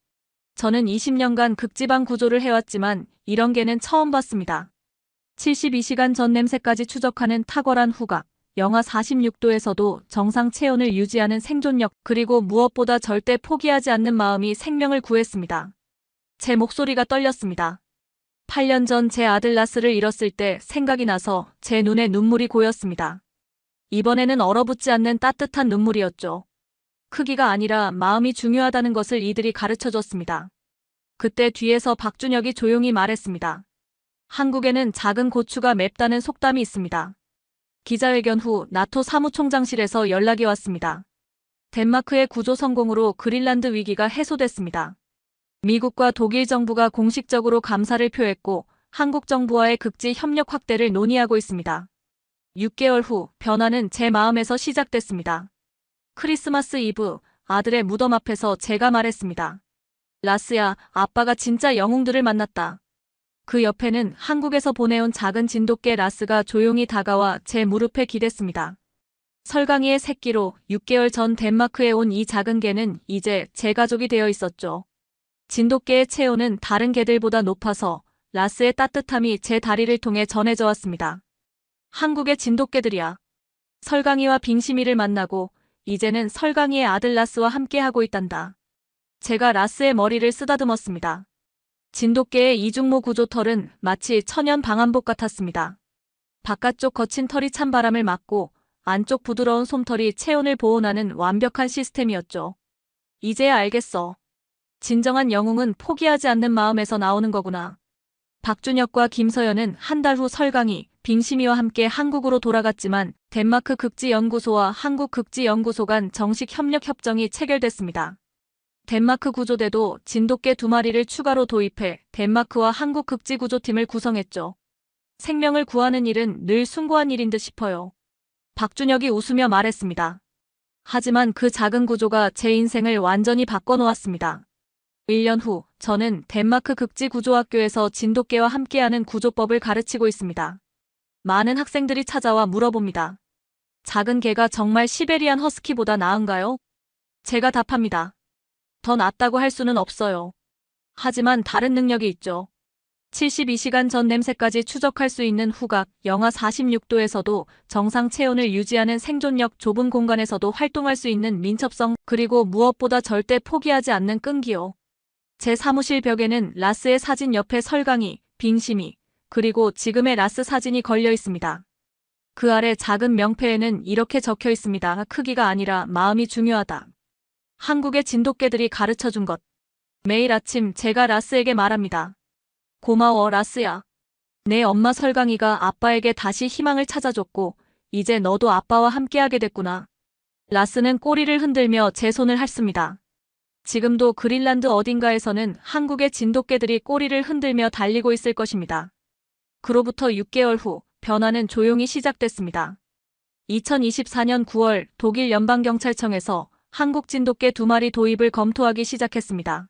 저는 20년간 극지방 구조를 해왔지만 이런 개는 처음 봤습니다. 72시간 전 냄새까지 추적하는 탁월한 후각, 영하 46도에서도 정상 체온을 유지하는 생존력, 그리고 무엇보다 절대 포기하지 않는 마음이 생명을 구했습니다. 제 목소리가 떨렸습니다. 8년 전 제 아들 라스를 잃었을 때 생각이 나서 제 눈에 눈물이 고였습니다. 이번에는 얼어붙지 않는 따뜻한 눈물이었죠. 크기가 아니라 마음이 중요하다는 것을 이들이 가르쳐줬습니다. 그때 뒤에서 박준혁이 조용히 말했습니다. 한국에는 작은 고추가 맵다는 속담이 있습니다. 기자회견 후 나토 사무총장실에서 연락이 왔습니다. 덴마크의 구조 성공으로 그린란드 위기가 해소됐습니다. 미국과 독일 정부가 공식적으로 감사를 표했고 한국 정부와의 극지 협력 확대를 논의하고 있습니다. 6개월 후 변화는 제 마음에서 시작됐습니다. 크리스마스 이브 아들의 무덤 앞에서 제가 말했습니다. 라스야, 아빠가 진짜 영웅들을 만났다. 그 옆에는 한국에서 보내온 작은 진돗개 라스가 조용히 다가와 제 무릎에 기댔습니다. 설강이의 새끼로 6개월 전 덴마크에 온 이 작은 개는 이제 제 가족이 되어 있었죠. 진돗개의 체온은 다른 개들보다 높아서 라스의 따뜻함이 제 다리를 통해 전해져 왔습니다. 한국의 진돗개들이야. 설강이와 빙심이를 만나고 이제는 설강이의 아들 라스와 함께하고 있단다. 제가 라스의 머리를 쓰다듬었습니다. 진돗개의 이중모 구조털은 마치 천연 방한복 같았습니다. 바깥쪽 거친 털이 찬바람을 막고 안쪽 부드러운 솜털이 체온을 보온하는 완벽한 시스템이었죠. 이제야 알겠어. 진정한 영웅은 포기하지 않는 마음에서 나오는 거구나. 박준혁과 김서연은 한 달 후 설강이, 빙심이와 함께 한국으로 돌아갔지만 덴마크 극지연구소와 한국 극지연구소 간 정식 협력 협정이 체결됐습니다. 덴마크 구조대도 진돗개 2마리를 추가로 도입해 덴마크와 한국 극지구조팀을 구성했죠. 생명을 구하는 일은 늘 숭고한 일인 듯 싶어요. 박준혁이 웃으며 말했습니다. 하지만 그 작은 구조가 제 인생을 완전히 바꿔놓았습니다. 1년 후 저는 덴마크 극지구조학교에서 진돗개와 함께하는 구조법을 가르치고 있습니다. 많은 학생들이 찾아와 물어봅니다. 작은 개가 정말 시베리안 허스키보다 나은가요? 제가 답합니다. 더 낫다고 할 수는 없어요. 하지만 다른 능력이 있죠. 72시간 전 냄새까지 추적할 수 있는 후각, 영하 46도에서도 정상 체온을 유지하는 생존력, 좁은 공간에서도 활동할 수 있는 민첩성, 그리고 무엇보다 절대 포기하지 않는 끈기요. 제 사무실 벽에는 라스의 사진 옆에 설강이, 빙심이, 그리고 지금의 라스 사진이 걸려 있습니다. 그 아래 작은 명패에는 이렇게 적혀 있습니다. 크기가 아니라 마음이 중요하다. 한국의 진돗개들이 가르쳐준 것. 매일 아침 제가 라스에게 말합니다. 고마워, 라스야. 내 엄마 설강이가 아빠에게 다시 희망을 찾아줬고, 이제 너도 아빠와 함께하게 됐구나. 라스는 꼬리를 흔들며 제 손을 핥습니다. 지금도 그린란드 어딘가에서는 한국의 진돗개들이 꼬리를 흔들며 달리고 있을 것입니다. 그로부터 6개월 후, 변화는 조용히 시작됐습니다. 2024년 9월 독일 연방경찰청에서 한국 진돗개 2마리 도입을 검토하기 시작했습니다.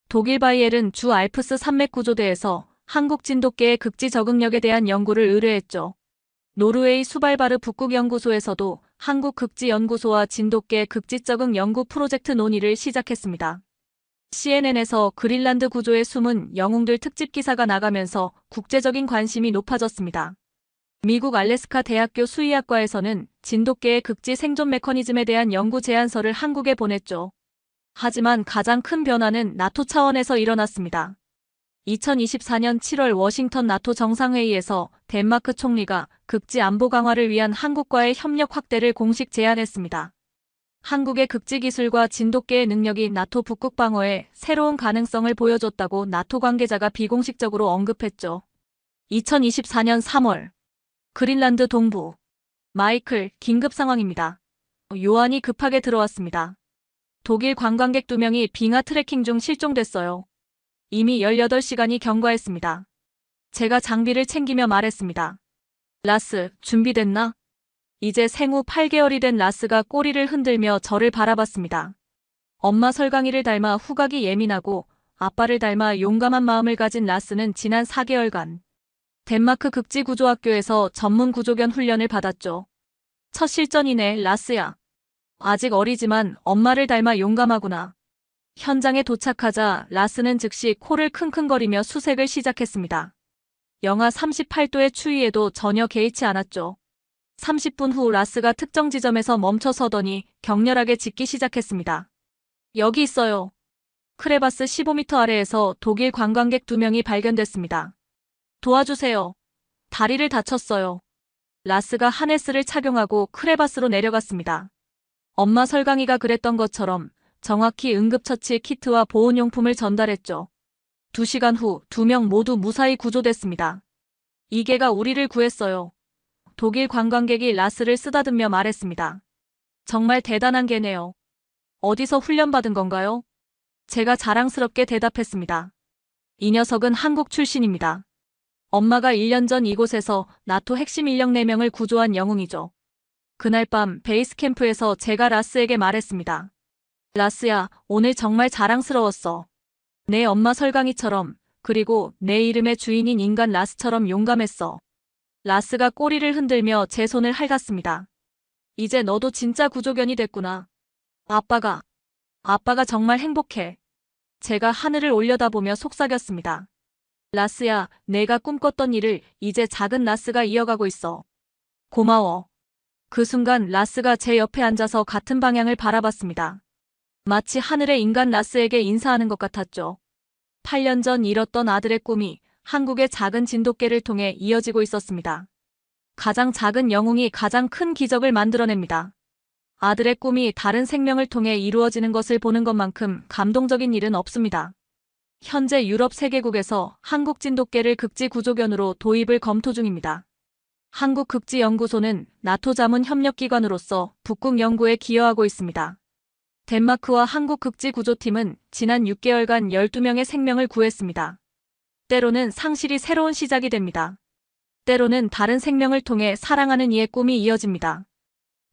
독일 바이에른 주 알프스 산맥구조대에서 한국 진돗개의 극지 적응력에 대한 연구를 의뢰했죠. 노르웨이 수발바르 북극연구소에서도 한국 극지연구소와 진돗개 극지 적응 연구 프로젝트 논의를 시작했습니다. CNN에서 그린란드 구조의 숨은 영웅들 특집 기사가 나가면서 국제적인 관심이 높아졌습니다. 미국 알래스카 대학교 수의학과에서는 진돗개의 극지 생존 메커니즘에 대한 연구 제안서를 한국에 보냈죠. 하지만 가장 큰 변화는 나토 차원에서 일어났습니다. 2024년 7월 워싱턴 나토 정상회의에서 덴마크 총리가 극지 안보 강화를 위한 한국과의 협력 확대를 공식 제안했습니다. 한국의 극지 기술과 진돗개의 능력이 나토 북극 방어에 새로운 가능성을 보여줬다고 나토 관계자가 비공식적으로 언급했죠. 2024년 3월 그린란드 동부 마이클, 긴급 상황입니다. 요한이 급하게 들어왔습니다. 독일 관광객 2명이 빙하 트레킹 중 실종됐어요. 이미 18시간이 경과했습니다. 제가 장비를 챙기며 말했습니다. 라스, 준비됐나? 이제 생후 8개월이 된 라스가 꼬리를 흔들며 저를 바라봤습니다. 엄마 설강이를 닮아 후각이 예민하고 아빠를 닮아 용감한 마음을 가진 라스는 지난 4개월간 덴마크 극지구조학교에서 전문 구조견 훈련을 받았죠. 첫 실전이네, 라스야. 아직 어리지만 엄마를 닮아 용감하구나. 현장에 도착하자 라스는 즉시 코를 킁킁거리며 수색을 시작했습니다. 영하 38도의 추위에도 전혀 개의치 않았죠. 30분 후 라스가 특정 지점에서 멈춰 서더니 격렬하게 짖기 시작했습니다. 여기 있어요. 크레바스 15m 아래에서 독일 관광객 2명이 발견됐습니다. 도와주세요. 다리를 다쳤어요. 라스가 하네스를 착용하고 크레바스로 내려갔습니다. 엄마 설강이가 그랬던 것처럼 정확히 응급처치 키트와 보온용품을 전달했죠. 2시간 후 2명 모두 무사히 구조됐습니다. 이 개가 우리를 구했어요. 독일 관광객이 라스를 쓰다듬며 말했습니다. 정말 대단한 개네요. 어디서 훈련받은 건가요? 제가 자랑스럽게 대답했습니다. 이 녀석은 한국 출신입니다. 엄마가 1년 전 이곳에서 나토 핵심 인력 4명을 구조한 영웅이죠. 그날 밤 베이스 캠프에서 제가 라스에게 말했습니다. 라스야, 오늘 정말 자랑스러웠어. 내 엄마 설강이처럼, 그리고 내 이름의 주인인 인간 라스처럼 용감했어. 라스가 꼬리를 흔들며 제 손을 핥았습니다. 이제 너도 진짜 구조견이 됐구나. 아빠가 정말 행복해. 제가 하늘을 올려다보며 속삭였습니다. 라스야, 내가 꿈꿨던 일을 이제 작은 라스가 이어가고 있어. 고마워. 그 순간 라스가 제 옆에 앉아서 같은 방향을 바라봤습니다. 마치 하늘의 인간 라스에게 인사하는 것 같았죠. 8년 전 잃었던 아들의 꿈이 한국의 작은 진돗개를 통해 이어지고 있었습니다. 가장 작은 영웅이 가장 큰 기적을 만들어냅니다. 아들의 꿈이 다른 생명을 통해 이루어지는 것을 보는 것만큼 감동적인 일은 없습니다. 현재 유럽 3개국에서 한국 진돗개를 극지 구조견으로 도입을 검토 중입니다. 한국극지연구소는 나토 자문 협력기관으로서 북극 연구에 기여하고 있습니다. 덴마크와 한국극지구조팀은 지난 6개월간 12명의 생명을 구했습니다. 때로는 상실이 새로운 시작이 됩니다. 때로는 다른 생명을 통해 사랑하는 이의 꿈이 이어집니다.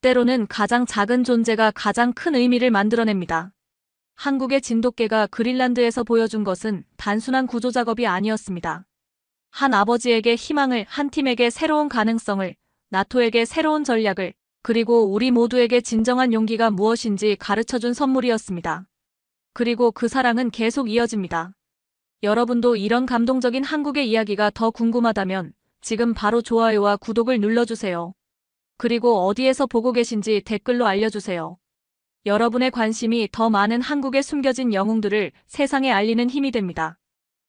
때로는 가장 작은 존재가 가장 큰 의미를 만들어냅니다. 한국의 진돗개가 그린란드에서 보여준 것은 단순한 구조 작업이 아니었습니다. 한 아버지에게 희망을, 한 팀에게 새로운 가능성을, 나토에게 새로운 전략을, 그리고 우리 모두에게 진정한 용기가 무엇인지 가르쳐준 선물이었습니다. 그리고 그 사랑은 계속 이어집니다. 여러분도 이런 감동적인 한국의 이야기가 더 궁금하다면 지금 바로 좋아요와 구독을 눌러주세요. 그리고 어디에서 보고 계신지 댓글로 알려주세요. 여러분의 관심이 더 많은 한국의 숨겨진 영웅들을 세상에 알리는 힘이 됩니다.